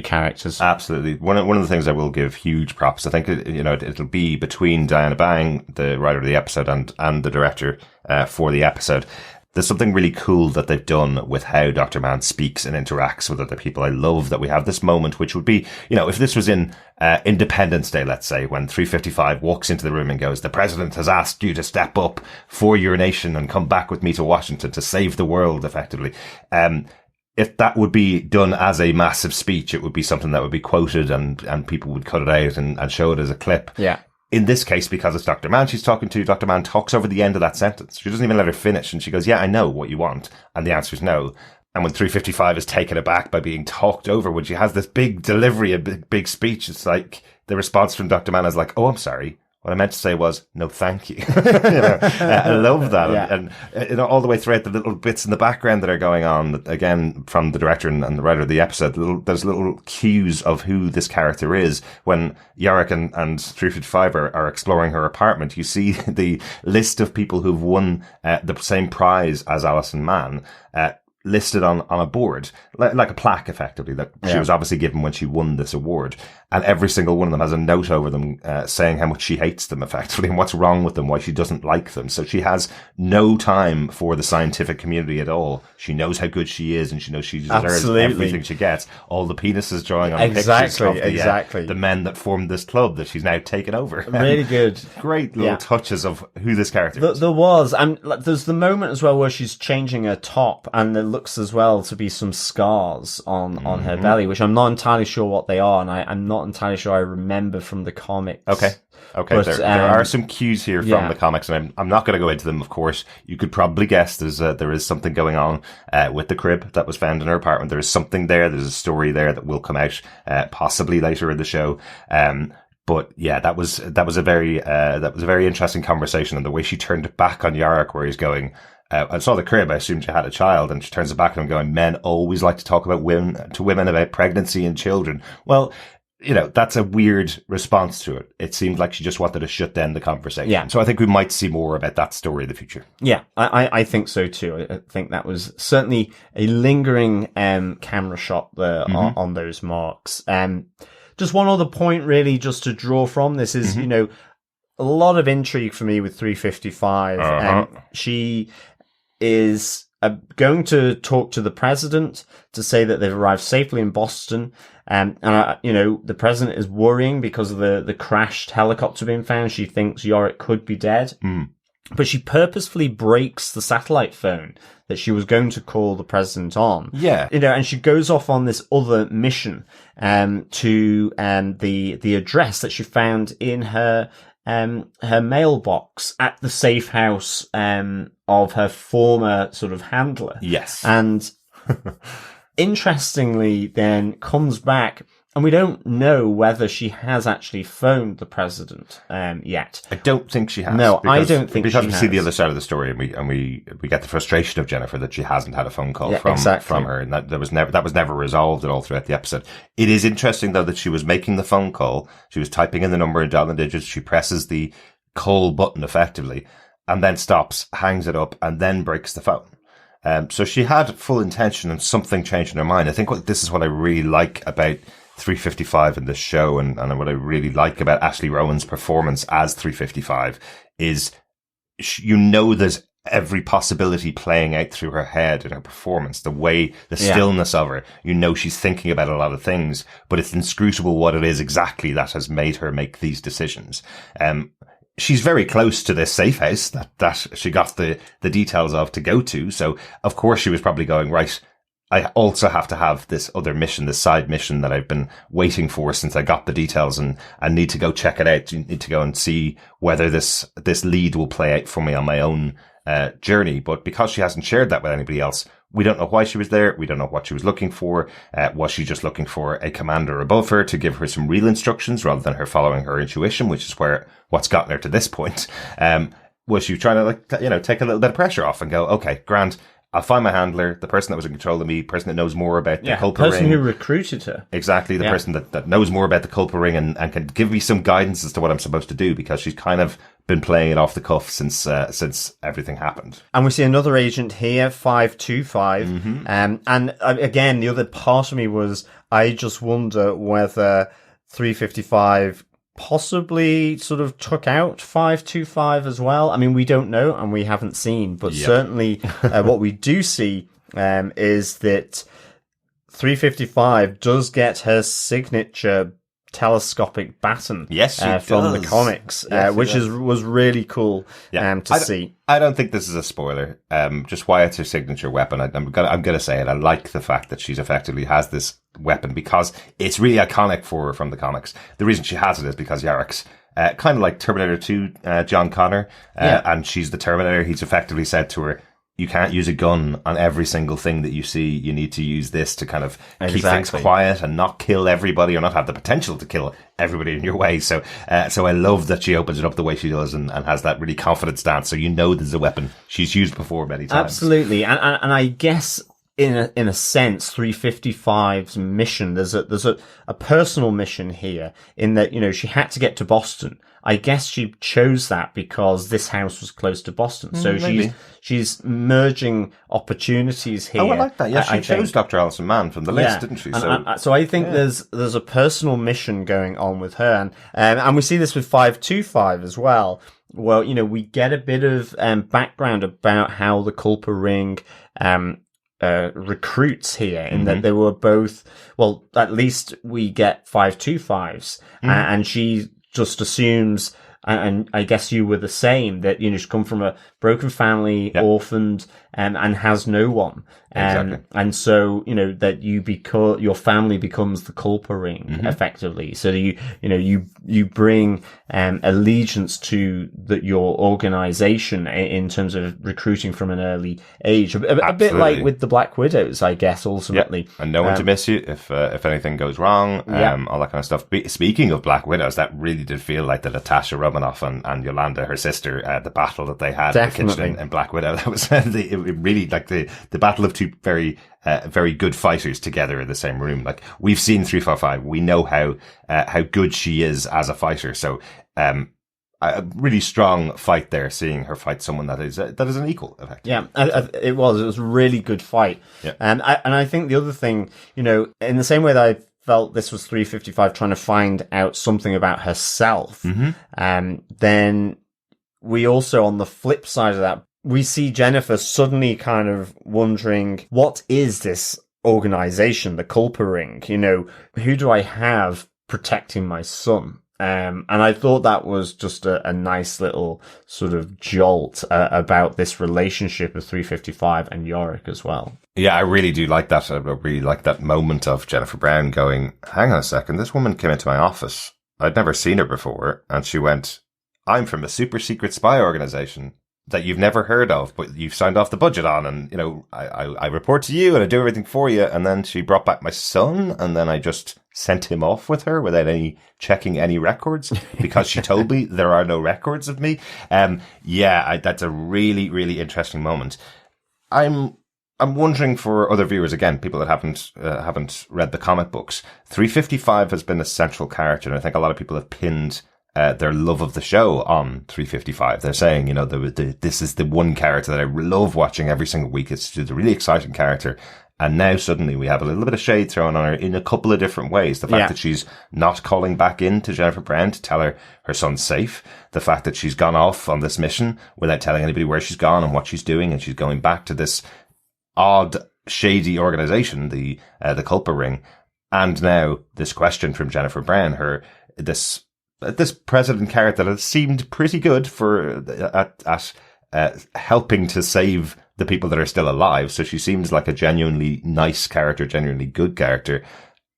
characters. Absolutely. One of the things I will give huge props. I think it'll be between Diana Bang, the writer of the episode, and the director for the episode. There's something really cool that they've done with how Dr. Mann speaks and interacts with other people. I love that we have this moment, which would be, you know, if this was in Independence Day, let's say, when 355 walks into the room and goes, "The president has asked you to step up for your nation and come back with me to Washington to save the world," effectively. If that would be done as a massive speech, it would be something that would be quoted and people would cut it out and show it as a clip. Yeah. In this case, because it's Dr. Mann she's talking to, Dr. Mann talks over the end of that sentence. She doesn't even let her finish. And she goes, "Yeah, I know what you want." And the answer is no. And when 355 is taken aback by being talked over, when she has this big delivery, a big speech, it's like the response from Dr. Mann is like, "Oh, I'm sorry. What I meant to say was, no, thank you." I love that. Yeah. And all the way throughout the little bits in the background that are going on, again, from the director and the writer of the episode, there's little cues of who this character is. When Yorick and 355 are exploring her apartment, you see the list of people who've won the same prize as Alison Mann, listed on a board, like a plaque, effectively, that she was obviously given when she won this award. And every single one of them has a note over them saying how much she hates them, effectively, and what's wrong with them, why she doesn't like them. So she has no time for the scientific community at all. She knows how good she is, and she knows she deserves everything she gets. All the penises drawing on pictures of the men that formed this club that she's now taken over. Really good. Great little touches of who this character is. There was. And there's the moment as well where she's changing her top, and there looks as well to be some scars on her belly, which I'm not entirely sure what they are, and I'm not entirely sure I remember from the comics. Okay. But, there are some cues here from the comics, and I'm not going to go into them, of course. You could probably guess there is something going on with the crib that was found in her apartment. There is something there. There's a story there that will come out possibly later in the show. But yeah, that was a very interesting conversation, and the way she turned it back on Yorick, where he's going, I saw the crib, I assumed you had a child, and she turns it back on him going, "Men always like to talk about women about pregnancy and children." Well, you know, that's a weird response to it. It seemed like she just wanted to shut down the conversation. Yeah. So I think we might see more about that story in the future. Yeah, I think so too. I think that was certainly a lingering camera shot there on those marks. Just one other point really just to draw from this is, you know, a lot of intrigue for me with 355. She is going to talk to the president to say that they've arrived safely in Boston. You know, the president is worrying because of the crashed helicopter being found. She thinks Yorick could be dead. But she purposefully breaks the satellite phone that she was going to call the president on. Yeah. You know, and she goes off on this other mission, to, the address that she found in her mailbox at the safe house, of her former sort of handler. Yes. And interestingly then comes back, and we don't know whether she has actually phoned the president yet. I don't think she has. No, I don't think she has. Because we see the other side of the story, and we get the frustration of Jennifer that she hasn't had a phone call from her, and that was never resolved at all throughout the episode. It is interesting though that she was making the phone call, she was typing in the number and dialing digits, she presses the call button effectively, and then stops, hangs it up, and then breaks the phone. So she had full intention, and something changed in her mind. I think this is what I really like about 355 in this show, and what I really like about Ashley Rowan's performance as 355 is, you know, there's every possibility playing out through her head in her performance, the stillness of her. You know, she's thinking about a lot of things, but it's inscrutable what it is exactly that has made her make these decisions. She's very close to this safe house that she got the details of to go to. So of course she was probably going, right, I also have to have this other mission, this side mission that I've been waiting for since I got the details, and need to go check it out. You need to go and see whether this lead will play out for me on my own journey. But because she hasn't shared that with anybody else, we don't know why she was there. We don't know what she was looking for. Was she just looking for a commander above her to give her some real instructions rather than her following her intuition, which is what's gotten her to this point? Was she trying to take a little bit of pressure off and go, okay, grand, I'll find my handler, the person that was in control of me, person that knows more about the culprit ring. The person who recruited her. Exactly, the person that knows more about the culprit ring and can give me some guidance as to what I'm supposed to do, because she's kind of been playing it off the cuff since everything happened. And we see another agent here, 525. And again, the other part of me was, I just wonder whether 355 possibly sort of took out 525 as well. I mean, we don't know and we haven't seen, but certainly what we do see is that 355 does get her signature telescopic baton from the comics, which was really cool to see. I don't think this is a spoiler. Just why it's her signature weapon. I'm gonna say it. I like the fact that she's effectively has this weapon because it's really iconic for her from the comics. The reason she has it is because Yorick's kind of like Terminator 2, John Connor, and she's the Terminator. He's effectively said to her, you can't use a gun on every single thing that you see. You need to use this to kind of keep things quiet and not kill everybody, or not have the potential to kill everybody in your way. So I love that she opens it up the way she does and has that really confident stance. So you know there's a weapon she's used before many times. Absolutely. And I guess in a sense, 355's mission, there's a personal mission here in that, she had to get to Boston. I guess she chose that because this house was close to Boston. So she's merging opportunities here. Oh, I like that. Yeah, she chose Doctor Alison Mann from the list, didn't she? So I think there's a personal mission going on with her. And we see this with 525 as well. Well, we get a bit of background about how the Culper Ring recruits here, in that they were both, well, at least we get 525's, and she just assumes, and I guess you were the same, that she's come from a broken family, orphaned, and has no one. Exactly. And so, that your family becomes the Culper Ring, effectively. So you bring allegiance to your organization in terms of recruiting from an early age. A bit like with the Black Widows, I guess, ultimately. Yep. And no one to miss you if anything goes wrong, all that kind of stuff. Speaking of Black Widows, that really did feel like the Natasha Romanoff and Yolanda, her sister, the battle that they had in the kitchen in Black Widow. That was it really like the battle of two very good fighters together in the same room. Like, we've seen 355, we know how good she is as a fighter. So a really strong fight there, seeing her fight someone that is an equal, effectively. Yeah, it was a really good fight. Yeah. And I think the other thing, in the same way that I felt this was 355 trying to find out something about herself, then we also, on the flip side of that, we see Jennifer suddenly kind of wondering, what is this organization, the Culper Ring? Who do I have protecting my son? And I thought that was just a nice little sort of jolt about this relationship of 355 and Yorick as well. Yeah, I really do like that. I really like that moment of Jennifer Brown going, hang on a second, this woman came into my office. I'd never seen her before. And she went, I'm from a super secret spy organization that you've never heard of, but you've signed off the budget on, and I report to you and I do everything for you. And then she brought back my son, and then I just sent him off with her without checking any records, because she told me there are no records of me. That's a really, really interesting moment. I'm wondering for other viewers, again, people that haven't read the comic books, 355 has been a central character, and I think a lot of people have pinned their love of the show on 355. They're saying, this is the one character that I love watching every single week. It's a really exciting character. And now suddenly we have a little bit of shade thrown on her in a couple of different ways. The fact that she's not calling back in to Jennifer Brown to tell her son's safe. The fact that she's gone off on this mission without telling anybody where she's gone and what she's doing. And she's going back to this odd, shady organization, the Culper Ring. And now this question from Jennifer Brown, this president character that seemed pretty good helping to save the people that are still alive. So she seems like a genuinely nice character, genuinely good character.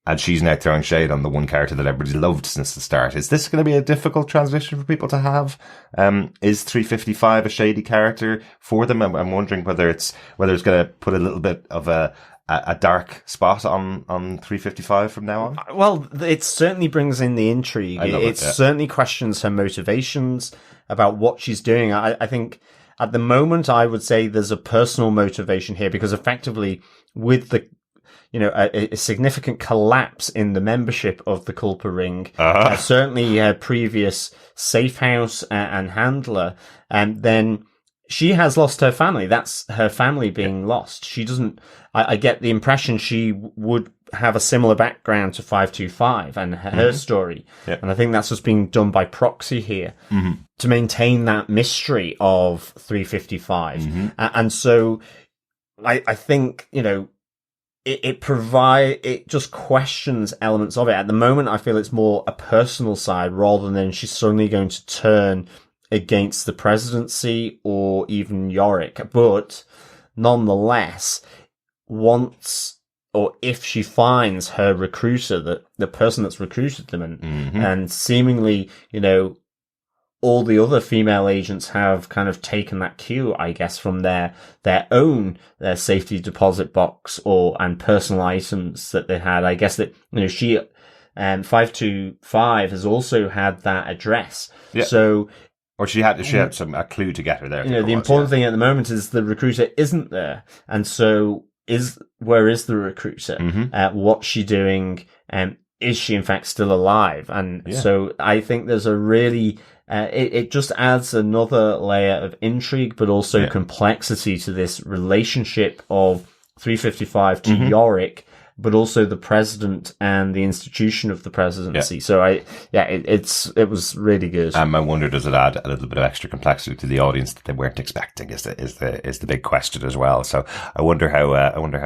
And she's now throwing shade on the one character that everybody's loved since the start. Is this going to be a difficult transition for people to have? Is 355 a shady character for them? I'm wondering whether it's going to put a little bit of a dark spot on 355 from now on. Well, it certainly brings in the intrigue. It certainly questions her motivations about what she's doing. I think at the moment, I would say there's a personal motivation here, because effectively with the a significant collapse in the membership of the Culper Ring. Certainly her previous safe house and handler. And then she has lost her family. That's her family being lost. She doesn't, I get the impression she would have a similar background to 525 and her story. Yep. And I think that's what's being done by proxy here to maintain that mystery of 355. And so I think, it just questions elements of it. At the moment, I feel it's more a personal side rather than she's suddenly going to turn against the presidency or even Yorick. But nonetheless, once or if she finds her recruiter, the person that's recruited them, and seemingly, all the other female agents have kind of taken that cue, I guess, from their own safety deposit box and personal items that they had. I guess that, she, 525 has also had that address. Yeah. So, or she had a clue to get her there. The important thing at the moment is the recruiter isn't there. And so where is the recruiter? What's she doing? Is she in fact still alive? And so I think there's a really, it just adds another layer of intrigue, but also complexity to this relationship of 355 to Yorick, but also the president and the institution of the presidency. So it was really good. I wonder, does it add a little bit of extra complexity to the audience that they weren't expecting? Is the big question as well. So I wonder how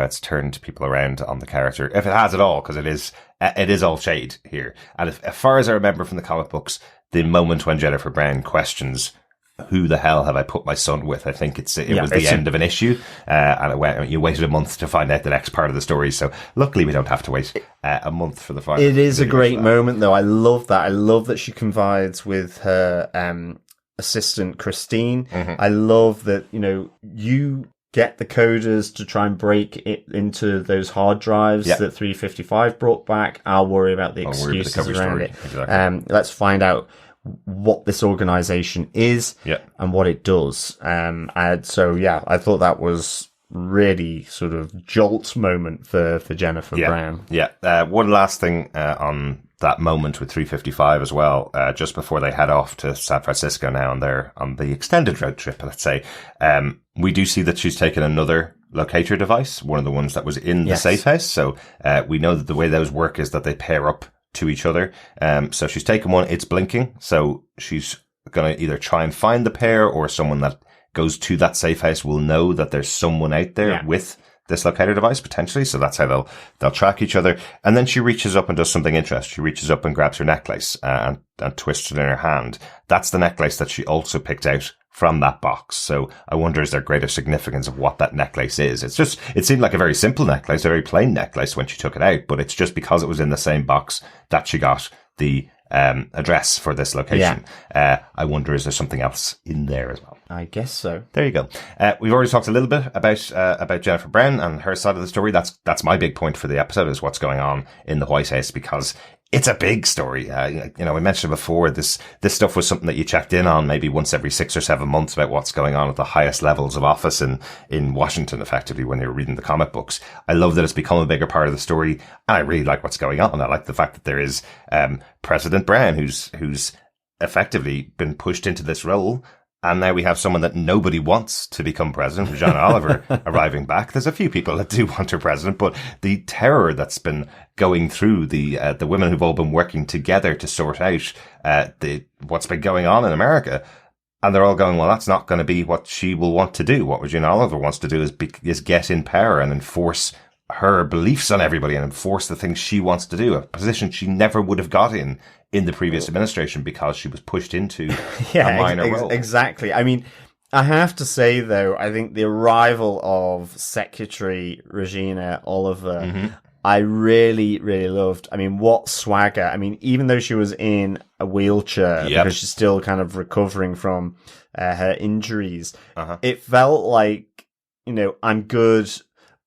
it's turned people around on the character, if it has at all, because it is all shade here. And as far as I remember from the comic books, the moment when Jennifer Brown questions, who the hell have I put my son with? I think it was the end of an issue, and you waited a month to find out the next part of the story. So luckily we don't have to wait a month for the final. It is a great moment, though. I love that. I love that she confides with her assistant Christine. I love that you get the coders to try and break it into those hard drives that 355 brought back. I'll worry about the excuses around it. Exactly. Let's find out what this organization is and what it does. And so, I thought that was really sort of jolt moment for Jennifer Brown. One last thing on that moment with 355 as well, just before they head off to San Francisco now on the extended road trip, let's say, we do see that she's taken another locator device, one of the ones that was in the safe house. So we know that the way those work is that they pair up to each other. So she's taken one, it's blinking. So she's going to either try and find the pair, or someone that goes to that safe house will know that there's someone out there with this locator device, potentially. So that's how they'll track each other. And then she reaches up and does something interesting. She reaches up and grabs her necklace and twists it in her hand. That's the necklace that she also picked out from that box. So I wonder, is there greater significance of what that necklace is? It seemed like a very simple necklace, a very plain necklace when she took it out, but it's just because it was in the same box that she got the address for this location. I wonder, is there something else in there as well? I guess so. There you go. We've already talked a little bit about Jennifer Brown and her side of the story. That's my big point for the episode, is what's going on in the White House, because it's a big story. We mentioned before, this stuff was something that you checked in on maybe once every 6 or 7 months about what's going on at the highest levels of office in Washington, effectively, when you're reading the comic books. I love that it's become a bigger part of the story, and I really like what's going on. I like the fact that there is President Brown, who's effectively been pushed into this role. And now we have someone that nobody wants to become president, John Oliver, arriving back. There's a few people that do want her president, but the terror that's been going through the women who've all been working together to sort out what's been going on in America, and they're all going, well, that's not going to be what she will want to do. What Regina Oliver wants to do is get in power and enforce her beliefs on everybody and enforce the things she wants to do, a position she never would have got in the previous administration because she was pushed into a minor role. Exactly. I mean, I have to say, though, I think the arrival of Secretary Regina Oliver, I really, really loved. I mean, what swagger. I mean, even though she was in a wheelchair because she's still kind of recovering from her injuries, it felt like, you know, I'm good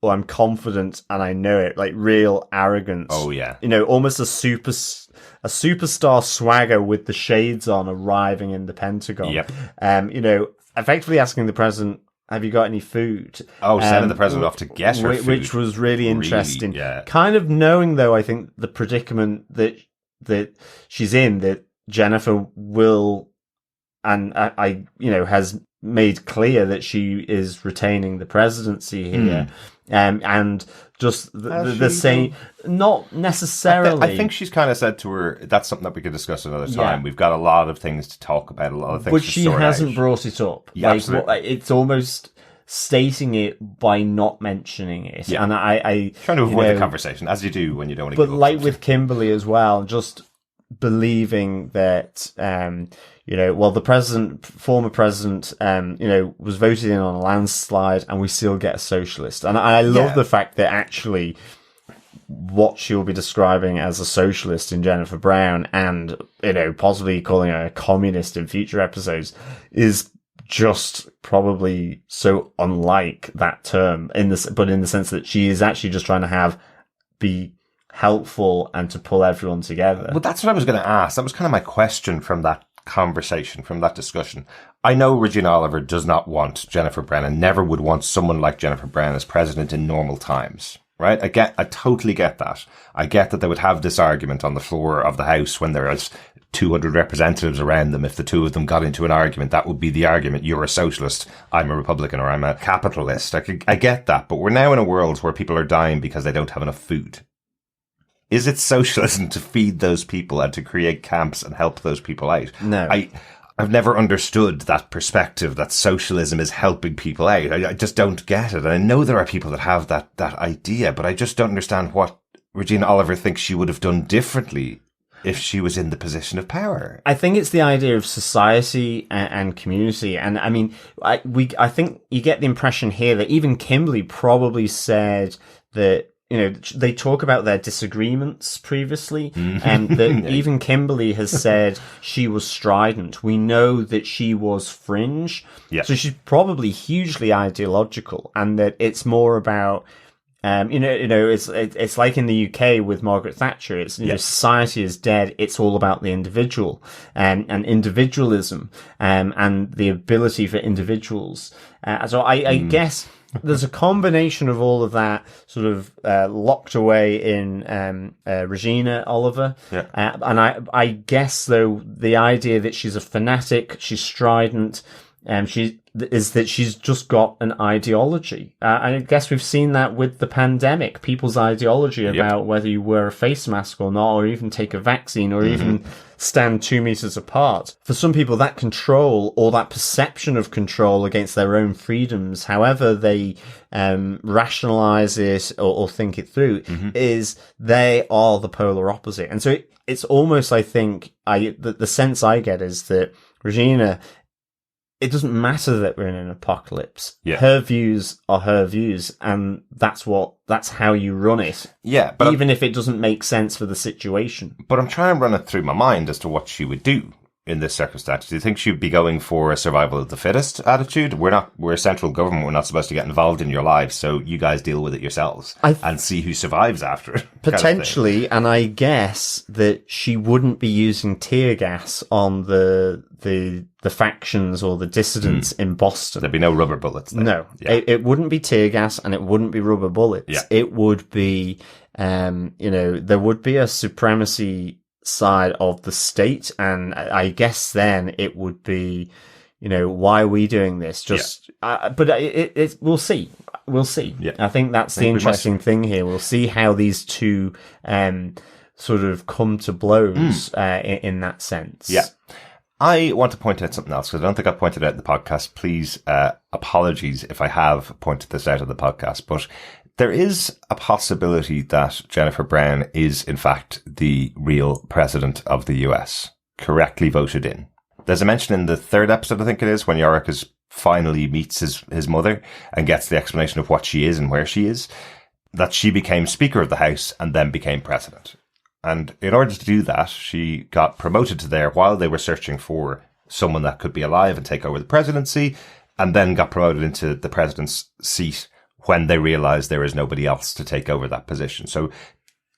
or I'm confident and I know it, like real arrogance. Oh, yeah. You know, almost a superstar swagger with the shades on arriving in the Pentagon. Yep. You know, effectively asking the president, have you got any food? Sending the president off to get her food. Which was really interesting. Yeah. Kind of knowing, though, I think the predicament that she's in, that Jennifer will, and I you know, has made clear that she is retaining the presidency here. And just the same, not necessarily. I think she's kind of said to her, that's something that we could discuss another time. Yeah. We've got a lot of things to talk about, a lot of things but to she sort hasn't out. Brought it up. Yeah, like, it's almost stating it by not mentioning it. Yeah. And I trying to avoid the conversation, as you do when you don't want to. But like with Kimberly as well, just believing that, you know, well, the former president, you know, was voted in on a landslide and we still get a socialist. And I love the fact that actually what she'll be describing as a socialist in Jennifer Brown and, you know, possibly calling her a communist in future episodes is just probably so unlike that term but in the sense that she is actually just trying to be helpful and to pull everyone together. Well, that's what I was going to ask. That was kind of my question from that conversation, from that discussion. I know Regina Oliver does not want Jennifer Brown and never would want someone like Jennifer Brown as president in normal times, right? I totally get that. I get that they would have this argument on the floor of the House when there's 200 representatives around them. If the two of them got into an argument, that would be the argument. You're a socialist, I'm a Republican, or I'm a capitalist. I get that, but we're now in a world where people are dying because they don't have enough food. Is it socialism to feed those people and to create camps and help those people out? No. I've never understood that perspective that socialism is helping people out. I just don't get it. And I know there are people that have that idea, but I just don't understand what Regina Oliver thinks she would have done differently if she was in the position of power. I think it's the idea of society and community. And I mean, I think you get the impression here that even Kimberly probably said that, you know, they talk about their disagreements previously, and that even Kimberly has said she was strident. We know that she was fringe. Yeah. So she's probably hugely ideological, and that it's more about, it's like in the UK with Margaret Thatcher. It's, you know, society is dead. It's all about the individual, and individualism, and the ability for individuals. So I guess there's a combination of all of that sort of locked away in Regina Oliver. Yeah. And I guess, though, the idea that she's a fanatic, she's strident, is that she's just got an ideology. I guess we've seen that with the pandemic, people's ideology about whether you wear a face mask or not, or even take a vaccine, or even stand 2 meters apart. For some people, that control, or that perception of control against their own freedoms, however they rationalize it or think it through, is they are the polar opposite. And so it's almost, I think, the sense I get is that Regina, it doesn't matter that we're in an apocalypse. Yeah. Her views are her views, and that's how you run it. Yeah, but even if it doesn't make sense for the situation. But I'm trying to run it through my mind as to what she would do in this circumstance. Do you think she'd be going for a survival of the fittest attitude? We're a central government. We're not supposed to get involved in your lives, so you guys deal with it yourselves and see who survives after it. Potentially, and I guess that she wouldn't be using tear gas on the factions or the dissidents in Boston. There'd be no rubber bullets there. No, it wouldn't be tear gas, and it wouldn't be rubber bullets. Yeah. It would be, there would be a supremacy side of the state, and I guess then it would be, why are we doing this? But we'll see. We'll see. Yeah. I think that's the interesting thing here. We'll see how these two sort of come to blows in that sense. Yeah. I want to point out something else, because I don't think I pointed out in the podcast. Please, apologies if I have pointed this out in the podcast, but there is a possibility that Jennifer Brown is, in fact, the real president of the US, correctly voted in. There's a mention in the third episode, I think it is, when Yorick is finally meets his mother and gets the explanation of what she is and where she is, that she became Speaker of the House and then became President. And in order to do that, she got promoted to there while they were searching for someone that could be alive and take over the presidency, and then got promoted into the president's seat when they realized there is nobody else to take over that position. So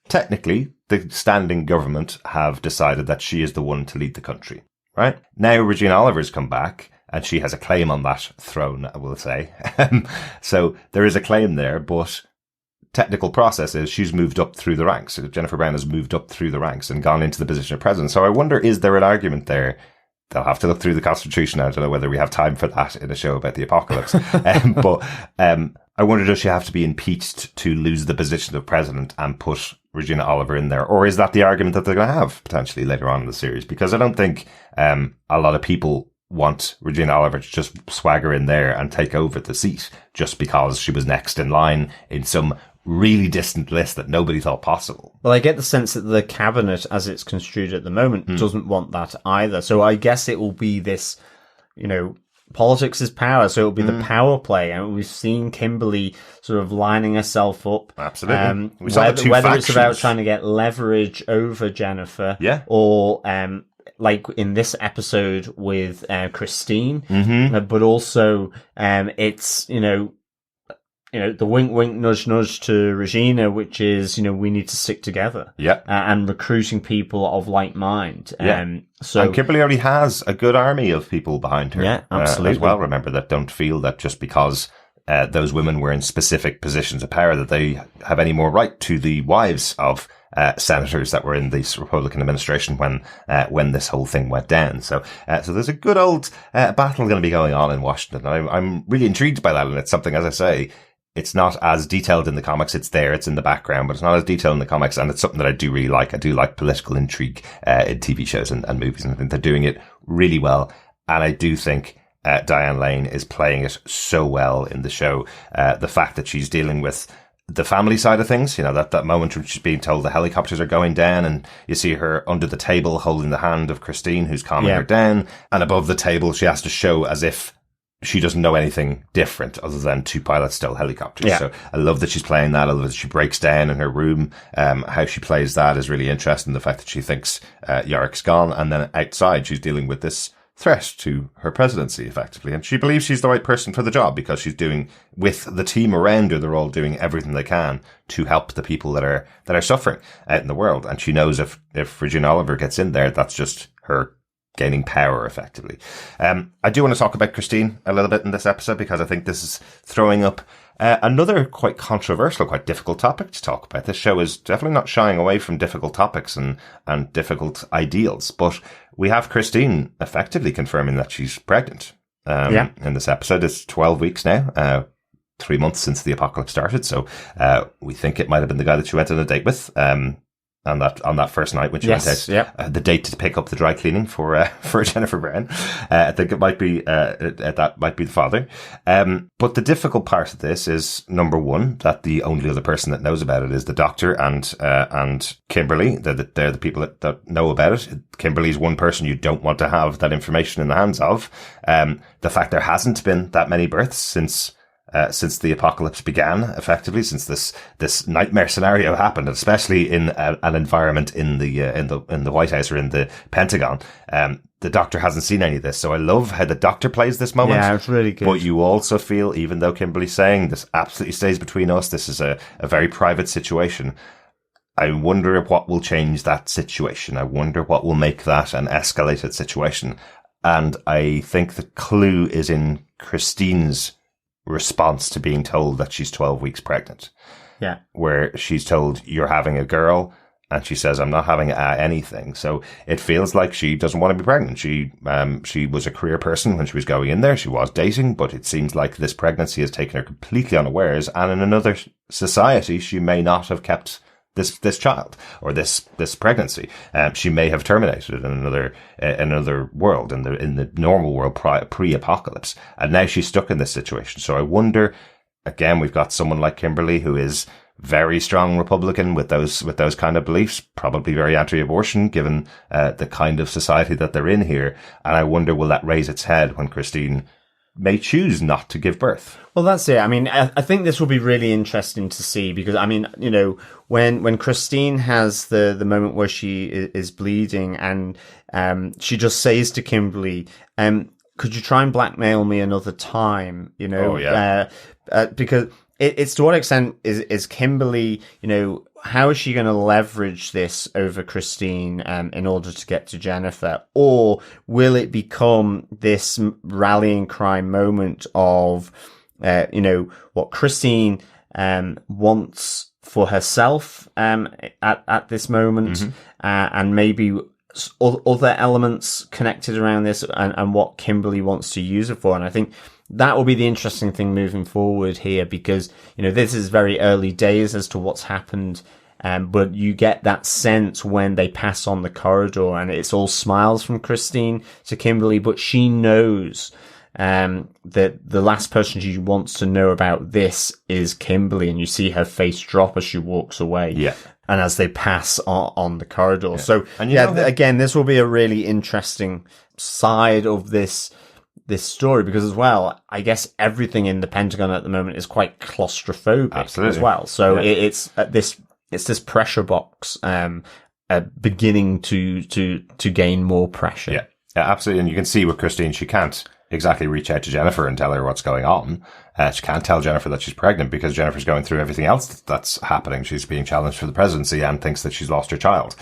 technically, the standing government have decided that she is the one to lead the country, right? Now Regina Oliver's come back, and she has a claim on that throne, I will say. So there is a claim there, but technical process is she's moved up through the ranks. Jennifer Brown has moved up through the ranks and gone into the position of president. So I wonder, is there an argument there? They'll have to look through the Constitution. I don't know whether we have time for that in a show about the apocalypse. But I wonder, does she have to be impeached to lose the position of president and put Regina Oliver in there? Or is that the argument that they're going to have potentially later on in the series? Because I don't think a lot of people want Regina Oliver to just swagger in there and take over the seat just because she was next in line in some really distant list that nobody thought possible. Well, I get the sense that the cabinet, as it's construed at the moment, doesn't want that either. So I guess it will be this, politics is power. So it'll be the power play. And we've seen Kimberly sort of lining herself up. Absolutely. We saw whether it's about trying to get leverage over Jennifer, or like in this episode with Christine, but also it's the wink wink nudge nudge to Regina, which is we need to stick together, and recruiting people of like mind. And Kimberly already has a good army of people behind her, absolutely, as well. Remember, that don't feel that just because those women were in specific positions of power that they have any more right to the wives of senators that were in this Republican administration when this whole thing went down. So there's a good old battle going to be going on in Washington. I'm really intrigued by that, and it's something, as I say, it's not as detailed in the comics. It's there, it's in the background, but it's not as detailed in the comics, and it's something that I do really like. I do like political intrigue in TV shows and movies, and I think they're doing it really well. And I do think Diane Lane is playing it so well in the show. The fact that she's dealing with the family side of things, that moment when she's being told the helicopters are going down, and you see her under the table holding the hand of Christine, who's calming her down, and above the table she has to show as if she doesn't know anything different other than two pilots stole helicopters. So I love that she's playing that. I love that she breaks down in her room. How she plays that is really interesting. The fact that she thinks Yorick's gone, and then outside she's dealing with this threat to her presidency, effectively. And she believes she's the right person for the job because she's doing, with the team around her, they're all doing everything they can to help the people that are suffering out in the world. And she knows if Regina Oliver gets in there, that's just her gaining power, effectively. I do want to talk about Christine a little bit in this episode, because I think this is throwing up another quite controversial, quite difficult topic to talk about. This show is definitely not shying away from difficult topics and difficult ideals, but we have Christine effectively confirming that she's pregnant. In this episode, it's 12 weeks now, 3 months since the apocalypse started. So we think it might have been the guy that she went on a date with. On that first night when she went out, the date to pick up the dry cleaning for Jennifer Brown. I think it might be that might be the father. But the difficult part of this is, number one, that the only other person that knows about it is the doctor and Kimberly. They're the people that know about it. Kimberly's one person you don't want to have that information in the hands of. The fact there hasn't been that many births since the apocalypse began, effectively, since this nightmare scenario happened, especially in an environment in the White House or in the Pentagon. The Doctor hasn't seen any of this, so I love how the Doctor plays this moment. Yeah, it's really good. But you also feel, even though Kimberly's saying this absolutely stays between us, this is a very private situation, I wonder what will change that situation. I wonder what will make that an escalated situation. And I think the clue is in Christine's response to being told that she's 12 weeks pregnant. Yeah. Where she's told, you're having a girl, and she says, I'm not having anything. So it feels like she doesn't want to be pregnant. She was a career person when she was going in there. She was dating, but it seems like this pregnancy has taken her completely unawares. And in another society, she may not have kept this child or this pregnancy. She may have terminated it in another world, in the normal world pre-apocalypse. And now she's stuck in this situation. So I wonder, again, we've got someone like Kimberly who is very strong Republican with those kind of beliefs, probably very anti-abortion given the kind of society that they're in here. And I wonder, will that raise its head when Christine may choose not to give birth. Well, that's it. I mean, I think this will be really interesting to see because, I mean, you know, when Christine has the moment where she is bleeding and she just says to Kimberly, could you try and blackmail me another time? You know, because it's to what extent is Kimberly, you know, how is she going to leverage this over Christine in order to get to Jennifer? Or will it become this rallying cry moment of, you know, what Christine wants for herself at this moment, and maybe other elements connected around this, and what Kimberly wants to use it for. And I think that will be the interesting thing moving forward here, because, you know, this is very early days as to what's happened. But you get that sense when they pass on the corridor and it's all smiles from Christine to Kimberly, but she knows that the last person she wants to know about this is Kimberly, and you see her face drop as she walks away. Yeah. And as they pass on the corridor. Yeah. So, and again, this will be a really interesting side of this story, because as well, I guess everything in the Pentagon at the moment is quite claustrophobic as well. So it's this pressure box beginning to gain more pressure. Yeah, absolutely. And you can see with Christine, she can't exactly reach out to Jennifer and tell her what's going on. She can't tell Jennifer that she's pregnant because Jennifer's going through everything else that's happening. She's being challenged for the presidency and thinks that she's lost her child.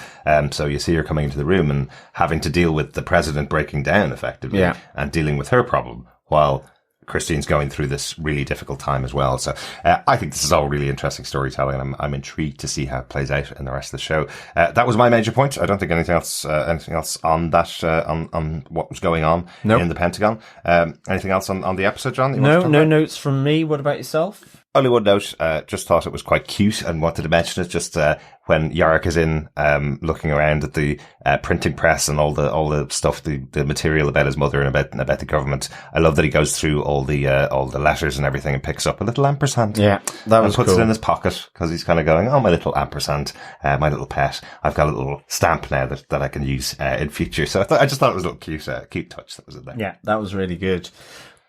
So you see her coming into the room and having to deal with the president breaking down effectively and dealing with her problem while Christine's going through this really difficult time as well. So I think this is all really interesting storytelling, and I'm intrigued to see how it plays out in the rest of the show. That was my major point. I don't think anything else on that, on what was going on in the Pentagon. Anything else on the episode, John? No notes from me. What about yourself? Only one note, just thought it was quite cute and wanted to mention it just, when Yorick is in, looking around at the, printing press and all the stuff, the material about his mother and about the government. I love that he goes through all the letters and everything and picks up a little ampersand. Yeah, that was cool. And puts it in his pocket because he's kind of going, oh, my little ampersand, my little pet. I've got a little stamp now that I can use, in future. So I just thought it was a little cute touch that was in there. Yeah, that was really good.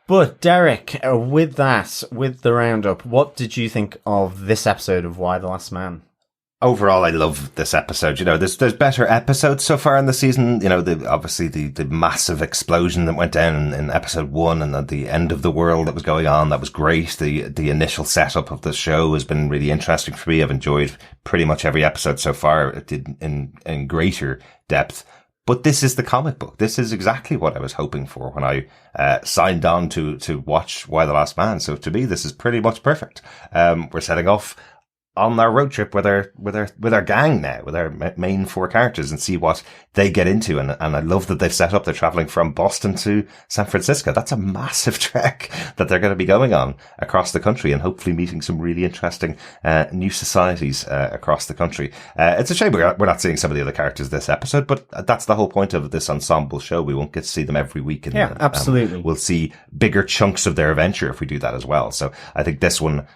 But Derek, with the roundup, what did you think of this episode of Y: The Last Man? Overall, I love this episode. You know, there's better episodes so far in the season. You know, obviously the massive explosion that went down in episode 1 and the end of the world that was going on. That was great. The initial setup of the show has been really interesting for me. I've enjoyed pretty much every episode so far. It did in greater depth. But this is the comic book. This is exactly what I was hoping for when I signed on to watch Y: The Last Man. So to me, this is pretty much perfect. We're setting off on our road trip with our gang now, with our main 4 characters, and see what they get into. And I love that they've set up, they're traveling from Boston to San Francisco. That's a massive trek that they're going to be going on across the country, and hopefully meeting some really interesting, new societies, across the country. It's a shame we're not seeing some of the other characters this episode, but that's the whole point of this ensemble show. We won't get to see them every week. And, absolutely. We'll see bigger chunks of their adventure if we do that as well. So I think this one,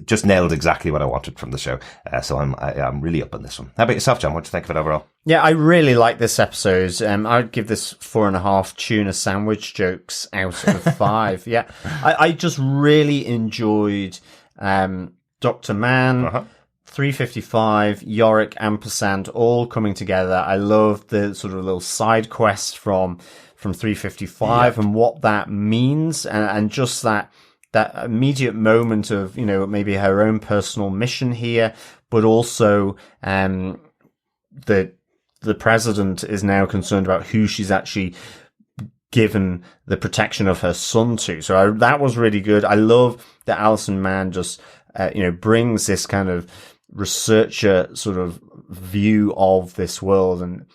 just nailed exactly what I wanted from the show. So I'm really up on this one. How about yourself, John? What do you think of it overall? Yeah, I really like this episode. I would give this 4.5 tuna sandwich jokes out of 5. Yeah. I just really enjoyed, Dr. Mann, 355, Yorick, Ampersand, all coming together. I love the sort of little side quest from 355 and what that means, and just that immediate moment of, you know, maybe her own personal mission here, but also the president is now concerned about who she's actually given the protection of her son to. So that was really good. I love that Alison Mann just brings this kind of researcher sort of view of this world, and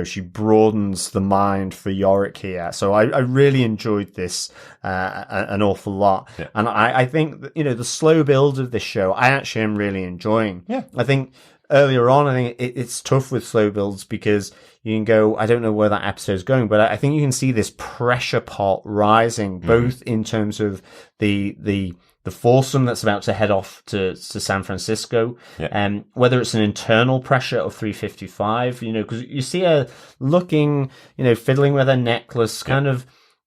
she broadens the mind for Yorick here. So I really enjoyed this an awful lot. Yeah. And I think, the slow build of this show, I actually am really enjoying. Yeah. I think earlier on, I think it's tough with slow builds because you can go, I don't know where that episode's going, but I think you can see this pressure pot rising, both in terms of the foursome that's about to head off to San Francisco, whether it's an internal pressure of 355, because you see her looking, fiddling with her necklace, kind of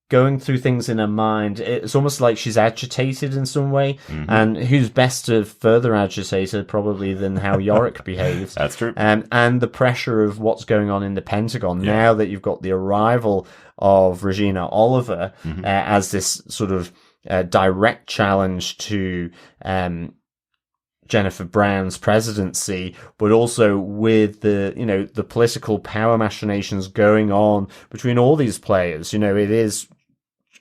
going through things in her mind. It's almost like she's agitated in some way. Mm-hmm. And who's best to further agitate her probably than how Yorick behaves. That's true. And the pressure of what's going on in the Pentagon now that you've got the arrival of Regina Oliver as this sort of direct challenge to Jennifer Brown's presidency, but also with the political power machinations going on between all these players. It is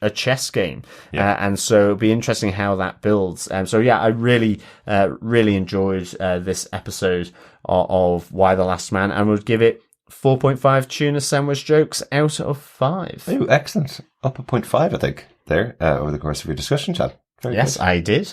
a chess game. And so it'll be interesting how that builds. So yeah, I really enjoyed this episode of Y: The Last Man, and would give it 4.5 tuna sandwich jokes out of 5. Oh, excellent. Up a 0.5, I think, there, over the course of your discussion, Chad. Very yes, good. I did.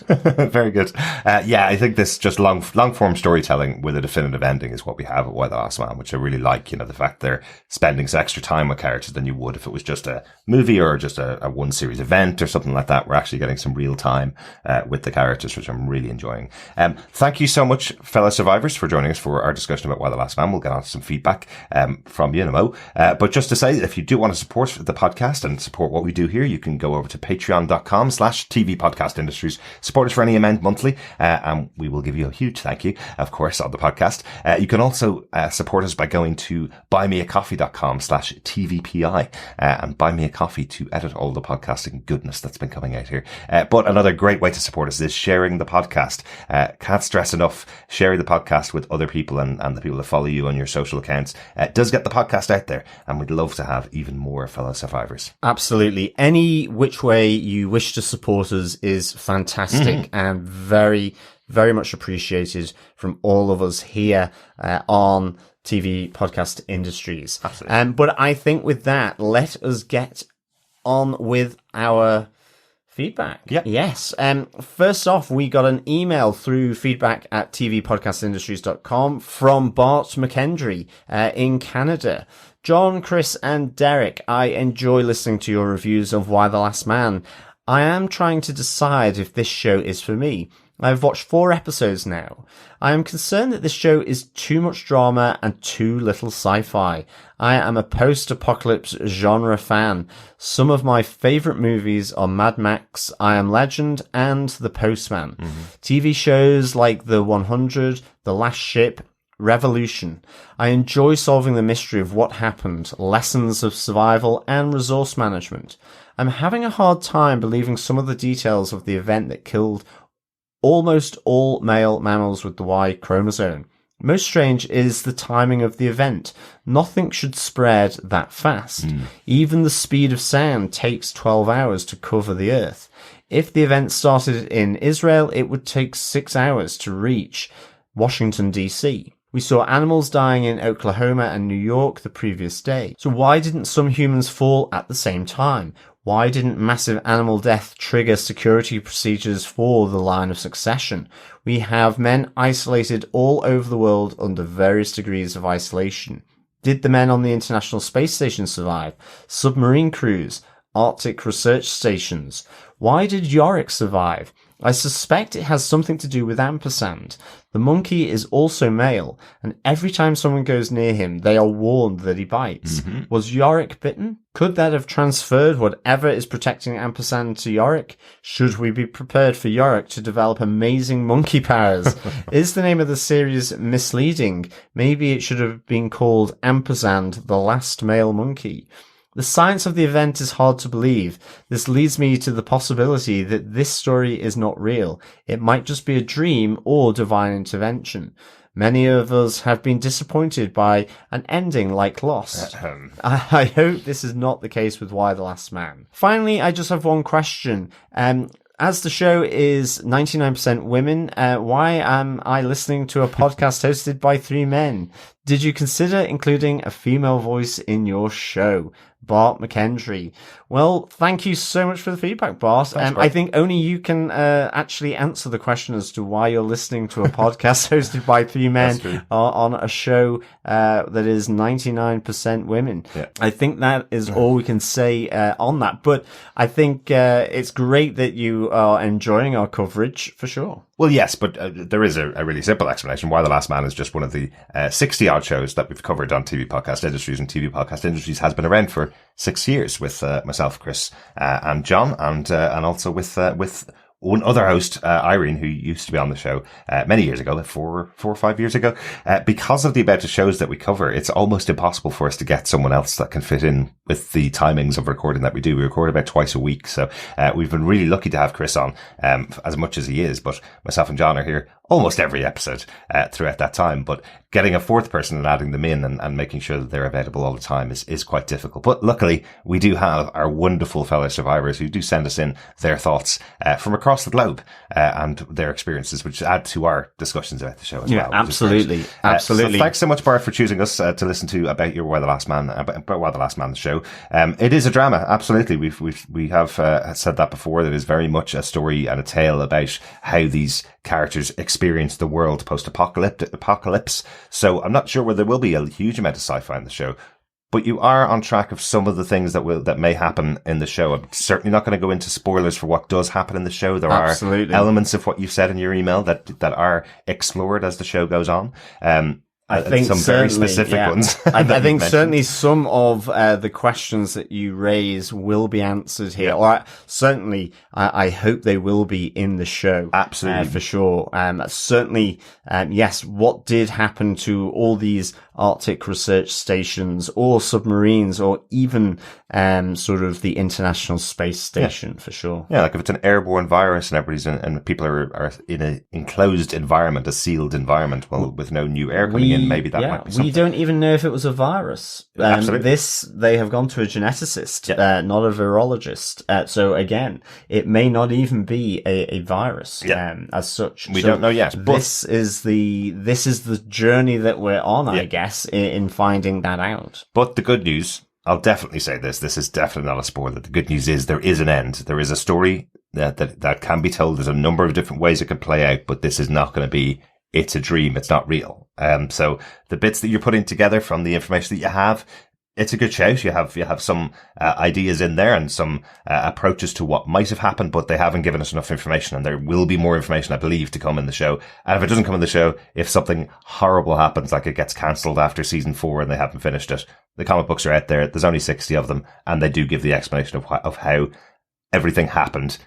Very good. I think this just long form storytelling with a definitive ending is what we have at Why the Last Man, which I really like. The fact they're spending some extra time with characters than you would if it was just a movie or just a one series event or something like that. We're actually getting some real time with the characters, which I'm really enjoying. Thank you so much, fellow survivors, for joining us for our discussion about Why the Last Man. We'll get on to some feedback from you in a mo. But just to say, if you do want to support the podcast and support what we do here, you can go over to patreon.com/TV Podcast Industries. Support us for any amount monthly, and we will give you a huge thank you, of course, on the podcast. You can also support us by going to buymeacoffee.com/TVPI and buy me a coffee to edit all the podcasting goodness that's been coming out here. But another great way to support us is sharing the podcast. Can't stress enough, sharing the podcast with other people and the people that follow you on your social accounts. It does get the podcast out there, and we'd love to have even more fellow survivors. Absolutely. Any which way you wish to support us is fantastic and very, very much appreciated from all of us here on TV Podcast Industries. Absolutely. But I think with that, let us get on with our feedback. Yep. Yes. First off, we got an email through feedback@tvpodcastindustries.com from Bart McKendry in Canada. John, Chris, and Derek, I enjoy listening to your reviews of Why the Last Man. I am trying to decide if this show is for me. I've watched 4 episodes now. I am concerned that this show is too much drama and too little sci-fi. I am a post-apocalypse genre fan. Some of my favourite movies are Mad Max, I Am Legend, and The Postman. TV shows like The 100, The Last Ship, Revolution. I enjoy solving the mystery of what happened, lessons of survival and resource management. I'm having a hard time believing some of the details of the event that killed almost all male mammals with the Y chromosome. Most strange is the timing of the event. Nothing should spread that fast. Even the speed of sound takes 12 hours to cover the Earth. If the event started in Israel, it would take 6 hours to reach Washington, D.C. We saw animals dying in Oklahoma and New York the previous day. So why didn't some humans fall at the same time? Why didn't massive animal death trigger security procedures for the line of succession? We have men isolated all over the world under various degrees of isolation. Did the men on the International Space Station survive? Submarine crews? Arctic research stations? Why did Yorick survive? I suspect it has something to do with ampersand. The monkey is also male, and every time someone goes near him, they are warned that he bites. Was Yorick bitten? Could that have transferred whatever is protecting ampersand to Yorick? Should we be prepared for Yorick to develop amazing monkey powers? Is the name of the series misleading? Maybe it should have been called Ampersand, the Last Male Monkey. The science of the event is hard to believe. This leads me to the possibility that this story is not real. It might just be a dream or divine intervention. Many of us have been disappointed by an ending like Lost. I hope this is not the case with Why the Last Man. Finally, I just have one question. As the show is 99% women, why am I listening to a podcast hosted by 3 men? Did you consider including a female voice in your show? Bart McKendry. Well, thank you so much for the feedback, Bart. Thanks, I think only you can actually answer the question as to why you're listening to a podcast hosted by 3 men on a show that is 99% women. Yeah. I think that is all we can say on that. But I think it's great that you are enjoying our coverage, for sure. Well, yes, but there is a really simple explanation. Why the Last Man is just one of the 60-odd odd shows that we've covered on TV Podcast Industries, and TV Podcast Industries has been around for 6 years with myself, Chris, and John, and also with one other host, Irene, who used to be on the show many years ago, 4 or 5 years ago. Because of the amount of shows that we cover, it's almost impossible for us to get someone else that can fit in with the timings of recording that we do. We record about twice a week, so we've been really lucky to have Chris on as much as he is, but myself and John are here almost every episode throughout that time. But getting a fourth person and adding them in and making sure that they're available all the time is quite difficult. But luckily, we do have our wonderful fellow survivors who do send us in their thoughts from across the globe and their experiences, which add to our discussions about the show as well. Absolutely. Absolutely. So thanks so much, Bart, for choosing us to listen to about your Why the Last Man, about Why the Last Man, the show. It is a drama. Absolutely. We have said that before, that it is very much a story and a tale about how these characters experience the world post-apocalypse. So I'm not sure whether there will be a huge amount of sci-fi in the show, but you are on track of some of the things that may happen in the show. I'm certainly not going to go into spoilers for what does happen in the show. There are elements of what you said in your email that are explored as the show goes on. I think some very specific ones. I think certainly some of the questions that you raise will be answered here. Or certainly, I hope they will be in the show. Absolutely. For sure. Certainly, yes, what did happen to all these Arctic research stations or submarines or even sort of the International Space Station, for sure. Yeah, like if it's an airborne virus and everybody's and people are in an enclosed environment, a sealed environment, well, with no new air coming in, maybe that might be something. We don't even know if it was a virus. Absolutely. They have gone to a geneticist, not a virologist. So again, it may not even be a virus as such. We don't know yet. But this is the journey that we're on, I guess, in finding that out. But the good news, I'll definitely say this is definitely not a spoiler. The good news is there is an end. There is a story that can be told. There's a number of different ways it can play out, but this is not going to be, it's a dream, it's not real. So the bits that you're putting together from the information that you have, it's a good shout. You have some ideas in there and some approaches to what might have happened, but they haven't given us enough information, and there will be more information, I believe, to come in the show. And if it doesn't come in the show, if something horrible happens, like it gets cancelled after season 4 and they haven't finished it, the comic books are out there. There's only 60 of them, and they do give the explanation of how everything happened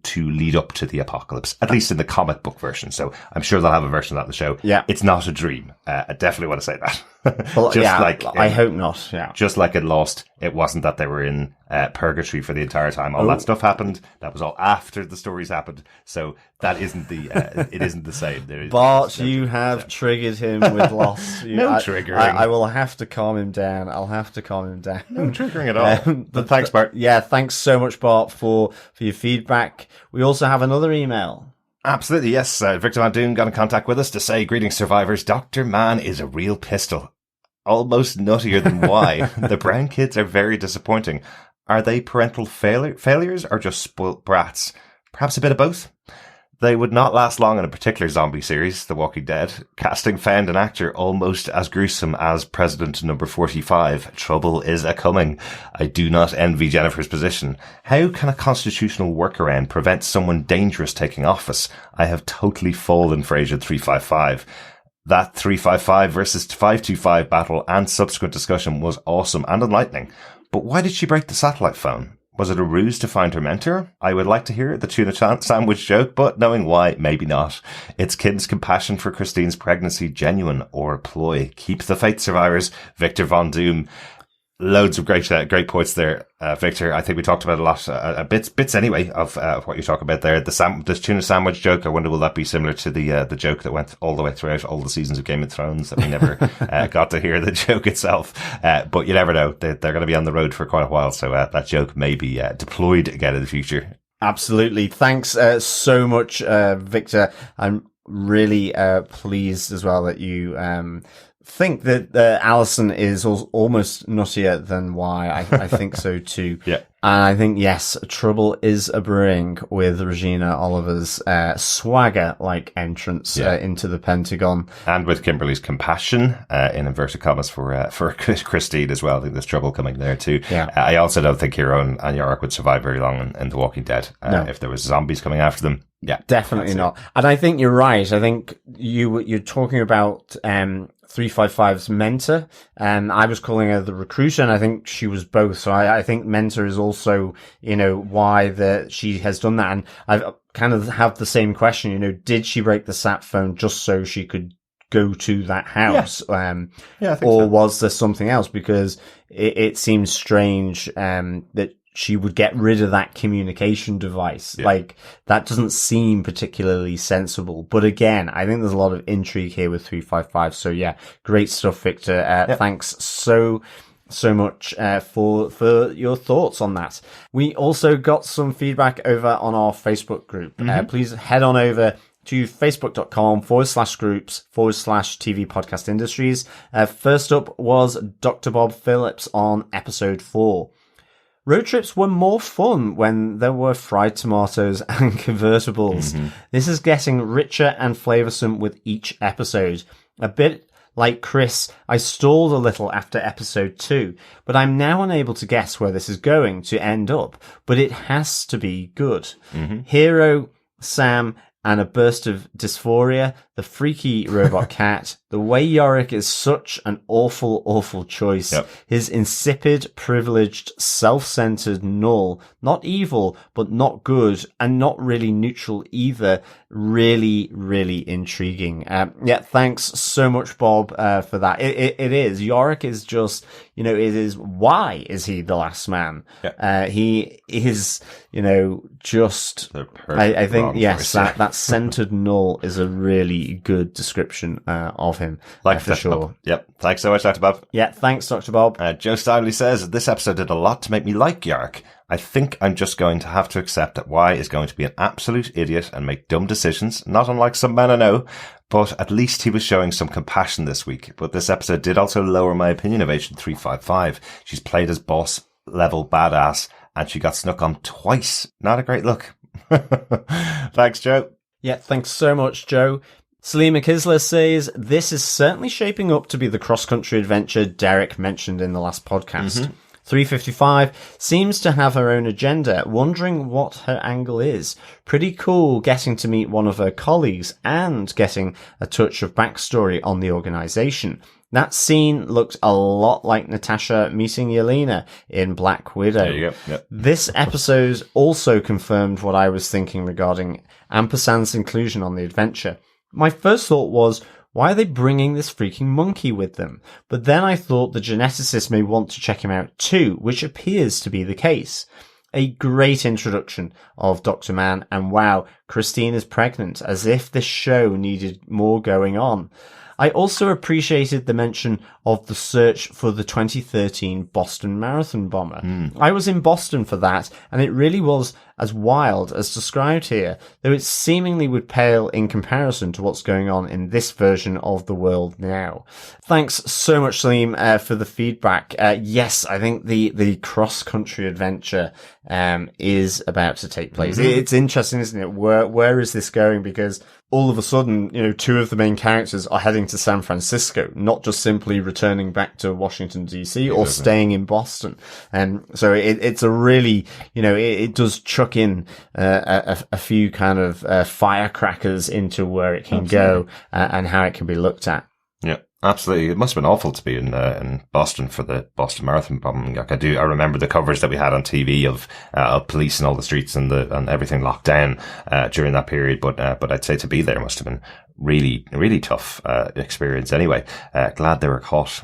to lead up to the apocalypse, at least in the comic book version. So I'm sure they'll have a version of that in the show. Yeah. It's not a dream. I definitely want to say that. Well, I hope not. Yeah. Just like in Lost, it wasn't that they were in purgatory for the entire time. All that stuff happened. That was all after the stories happened. So that isn't it isn't the same. Bart, you have triggered him with Lost. Triggering. I will have to calm him down. I'll have to calm him down. No triggering at all. But thanks, Bart. Yeah, thanks so much, Bart, for your feedback. We also have another email. Absolutely, yes. Victor Van Doon got in contact with us to say, "Greetings, survivors. Dr. Mann is a real pistol. Almost nuttier than why. The brown kids are very disappointing. Are they parental failures or just spoilt brats? Perhaps a bit of both? They would not last long in a particular zombie series, The Walking Dead. Casting found an actor almost as gruesome as President number 45. Trouble is a-coming. I do not envy Jennifer's position. How can a constitutional workaround prevent someone dangerous taking office? I have totally fallen for Agent 355. That 355 versus 525 battle and subsequent discussion was awesome and enlightening. But why did she break the satellite phone? Was it a ruse to find her mentor? I would like to hear the tuna sandwich joke, but knowing why, maybe not. It's Kim's compassion for Christine's pregnancy genuine or a ploy? Keep the faith, survivors. Victor Von Doom. Loads of great points there, Victor. I think we talked about a lot, bits anyway, of what you talk about there. This tuna sandwich joke, I wonder will that be similar to the joke that went all the way throughout all the seasons of Game of Thrones that we never got to hear the joke itself. But you never know. They're going to be on the road for quite a while, so that joke may be deployed again in the future. Absolutely. Thanks so much, Victor. I'm really pleased as well that you think that Alison is almost nuttier than why. I think so too. Yeah. And I think, yes, trouble is a brewing with Regina Oliver's swagger-like entrance into the Pentagon. And with Kimberly's compassion, in inverted commas, for Christine as well. I think there's trouble coming there too. Yeah. I also don't think Hero and Yorick would survive very long in The Walking Dead. If there was zombies coming after them. Yeah, definitely not. And I think you're right. I think you're talking about 355's mentor. I was calling her the recruiter, and I think she was both. So I think mentor is also, why she has done that. And I've kind of have the same question, did she break the sat phone just so she could go to that house? I think or so. was there something else? Because it seems strange, that she would get rid of that communication device. Yeah. Like, that doesn't seem particularly sensible. But again, I think there's a lot of intrigue here with 355. So yeah, great stuff, Victor. Thanks so much for your thoughts on that. We also got some feedback over on our Facebook group. Please head on over to facebook.com/groups/TV Podcast Industries. First up was Dr. Bob Phillips on episode 4. Road trips were more fun when there were fried tomatoes and convertibles. This is getting richer and flavoursome with each episode. A bit like Chris, I stalled a little after episode 2, but I'm now unable to guess where this is going to end up, but it has to be good. Hero, Sam, and a burst of dysphoria, the freaky robot cat, the way Yorick is such an awful, awful choice. His insipid, privileged, self-centered null, not evil, but not good, and not really neutral either. Really, really intriguing. Thanks so much, Bob, for that. It is. Yorick is just, it is, why is he the last man? He is, just, I think, yes, that centered null is a really good description of him, for sure. Bob. Yep. Thanks so much, Dr. Bob. Yeah, thanks, Dr. Bob. Joe Stively says, this episode did a lot to make me like Yorick. I think I'm just going to have to accept that Y is going to be an absolute idiot and make dumb decisions, not unlike some men I know, but at least he was showing some compassion this week. But this episode did also lower my opinion of Agent 355. She's played as boss level badass, and she got snuck on twice. Not a great look. Thanks, Joe. Yeah, thanks so much, Joe. Salim Akisla says, this is certainly shaping up to be the cross-country adventure Derek mentioned in the last podcast. 355 seems to have her own agenda, wondering what her angle is. Pretty cool getting to meet one of her colleagues and getting a touch of backstory on the organization. That scene looked a lot like Natasha meeting Yelena in Black Widow. There you go. Yep. This episode also confirmed what I was thinking regarding Ampersand's inclusion on the adventure. My first thought was, why are they bringing this freaking monkey with them? But then I thought the geneticist may want to check him out too, which appears to be the case. A great introduction of Dr. Mann, and wow, Christine is pregnant, as if this show needed more going on. I also appreciated the mention of the search for the 2013 Boston Marathon bomber. I was in Boston for that, and it really was as wild as described here, though it seemingly would pale in comparison to what's going on in this version of the world now. Thanks so much, Salim, for the feedback. Yes, I think the cross-country adventure is about to take place. It's interesting, isn't it? Where is this going? Because all of a sudden, two of the main characters are heading to San Francisco, not just simply returning back to Washington, D.C. or staying in Boston. So it's a really, it does chuck in a few kind of firecrackers into where it can go and how it can be looked at. Yeah. Absolutely. It must have been awful to be in Boston for the Boston Marathon bombing. Like I remember the coverage that we had on TV of police in all the streets and everything locked down, during that period. But I'd say to be there must have been really, really tough, experience anyway. Glad they were caught.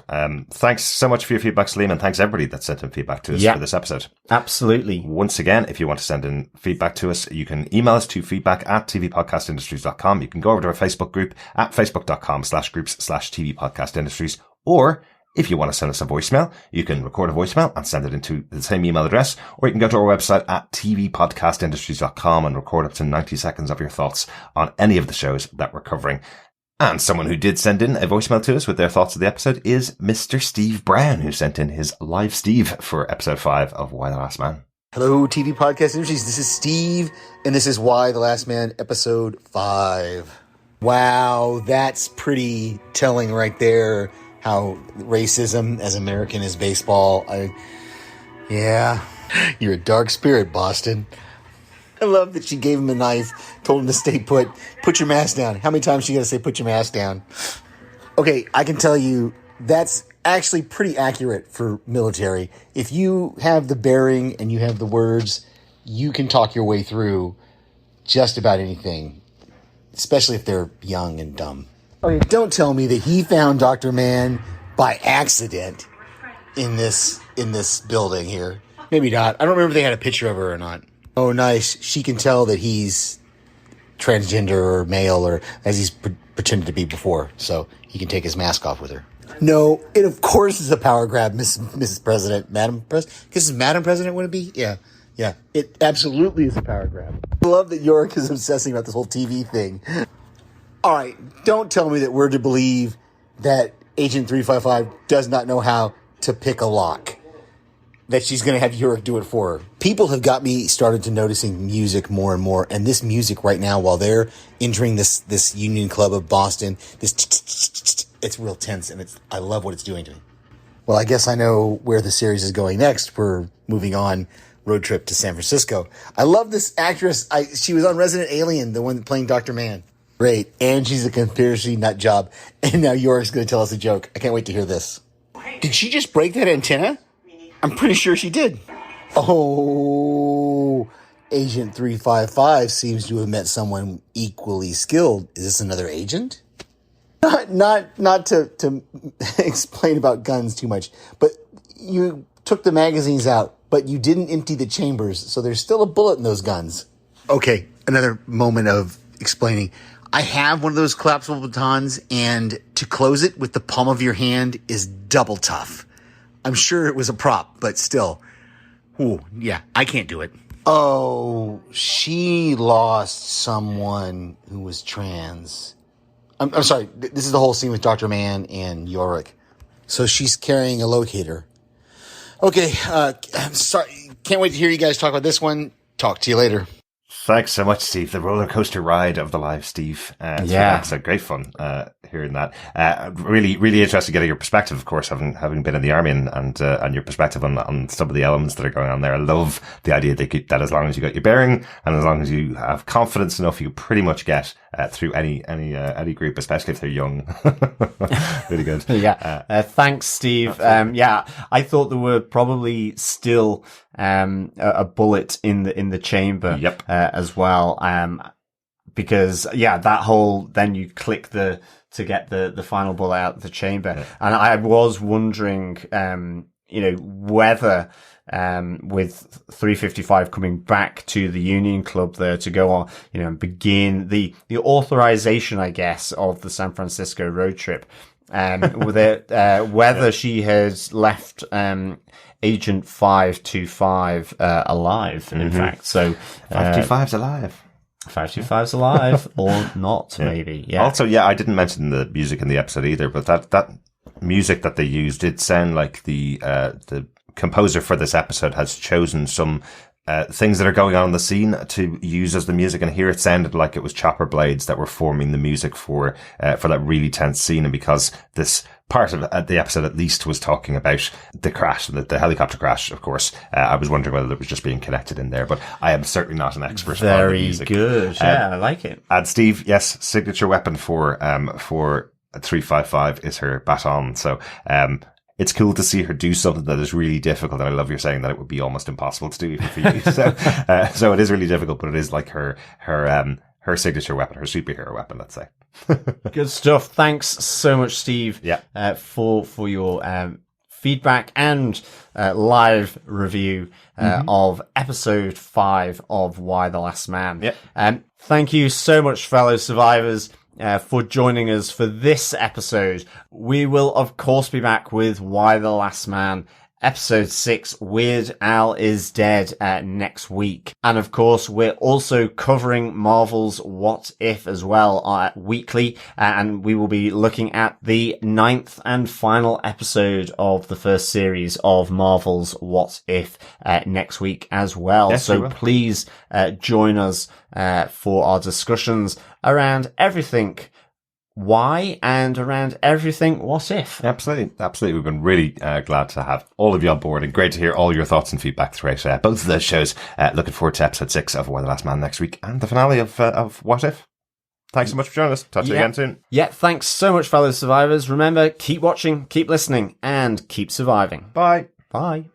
Thanks so much for your feedback, Salim, and thanks everybody that sent in feedback to us for this episode. Absolutely. Once again, if you want to send in feedback to us, you can email us to feedback@tvpodcastindustries.com. You can go over to our Facebook group at facebook.com/groups/tvpodcastindustries, or if you want to send us a voicemail, you can record a voicemail and send it into the same email address, or you can go to our website at tvpodcastindustries.com and record up to 90 seconds of your thoughts on any of the shows that we're covering. And someone who did send in a voicemail to us with their thoughts of the episode is Mr. Steve Brown, who sent in his live Steve for episode 5 of Why the Last Man. Hello, TV Podcast Industries. This is Steve, and this is Why the Last Man, episode 5. Wow, that's pretty telling right there. How racism as American as baseball. Yeah, you're a dark spirit, Boston. I love that she gave him a knife, told him to stay put your mask down. How many times she got to say, put your mask down? Okay, I can tell you that's actually pretty accurate for military. If you have the bearing and you have the words, you can talk your way through just about anything, especially if they're young and dumb. Okay, don't tell me that he found Dr. Mann by accident in this building here. Maybe not. I don't remember if they had a picture of her or not. Oh, nice. She can tell that he's transgender or male, or as he's pretended to be before, so he can take his mask off with her. No, it of course is a power grab, Mrs. President, Madam President. This is Madam President, would it be? Yeah. It absolutely is a power grab. I love that Yorick is obsessing about this whole TV thing. All right, don't tell me that we're to believe that Agent 355 does not know how to pick a lock. That she's going to have Yorick do it for her. People have got me started to noticing music more and more, and this music right now, while they're entering this Union Club of Boston, it's real tense, and I love what it's doing to me. Well, I guess I know where the series is going next. We're moving on, road trip to San Francisco. I love this actress. She was on Resident Alien, the one playing Dr. Mann. Great, and she's a conspiracy nut job, and now Yorick's going to tell us a joke. I can't wait to hear this. Did she just break that antenna? I'm pretty sure she did. Oh, Agent 355 seems to have met someone equally skilled. Is this another agent? Not to explain about guns too much, but you took the magazines out, but you didn't empty the chambers, so there's still a bullet in those guns. Okay, another moment of explaining. I have one of those collapsible batons, and to close it with the palm of your hand is double tough. I'm sure it was a prop, but still. Ooh, yeah, I can't do it. Oh, she lost someone who was trans. I'm sorry, this is the whole scene with Dr. Mann and Yorick. So she's carrying a locator. Okay, I'm sorry. Can't wait to hear you guys talk about this one. Talk to you later. Thanks so much, Steve. The roller coaster ride of the live, Steve. It's a great fun hearing that. Really, really interesting getting your perspective, of course, having been in the army and your perspective on some of the elements that are going on there. I love the idea that as long as you got your bearing and as long as you have confidence enough, you can pretty much get through any group, especially if they're young. Really good. Thanks, Steve. I thought there were probably still a bullet in the chamber. Yep. As well, because that whole then you click to get the final bullet out of the chamber, and I was wondering, whether with 355 coming back to the Union Club there to go on, and begin the authorization, I guess, of the San Francisco road trip, whether she has left Agent 525 alive, in fact. So 525's alive. 525's alive, or not, maybe. Yeah. Also, I didn't mention the music in the episode either, but that music that they used did sound like the composer for this episode has chosen some things that are going on in the scene to use as the music, and here it sounded like it was chopper blades that were forming the music for that really tense scene. And because this part of the episode at least was talking about the crash, the helicopter crash, of course, I was wondering whether it was just being connected in there, but I am certainly not an expert on the music. Very good. I like it. And Steve, yes, signature weapon for 355 is her baton. So, it's cool to see her do something that is really difficult. And I love you saying that it would be almost impossible to do even for you. So it is really difficult, but it is like her signature weapon, her superhero weapon, let's say. Good stuff. Thanks so much, Steve. Yeah. For your feedback and live review of episode 5 of Why the Last Man. Yeah. Thank you so much, fellow survivors, for joining us for this episode. We will, of course, be back with Why the Last Man, episode 6, Weird Al is Dead, next week. And of course, we're also covering Marvel's What If as well, weekly, and we will be looking at the 9th and final episode of the first series of Marvel's What If, next week as well. Yes, so please, join us, for our discussions around everything why and around everything what if. Absolutely. We've been really glad to have all of you on board, and great to hear all your thoughts and feedback throughout both of those shows. Looking forward to episode 6 of Why the Last Man next week and the finale of What If. Thanks so much for joining us. Talk to you again soon. Yeah, thanks so much, fellow survivors. Remember, keep watching, keep listening, and keep surviving. Bye. Bye.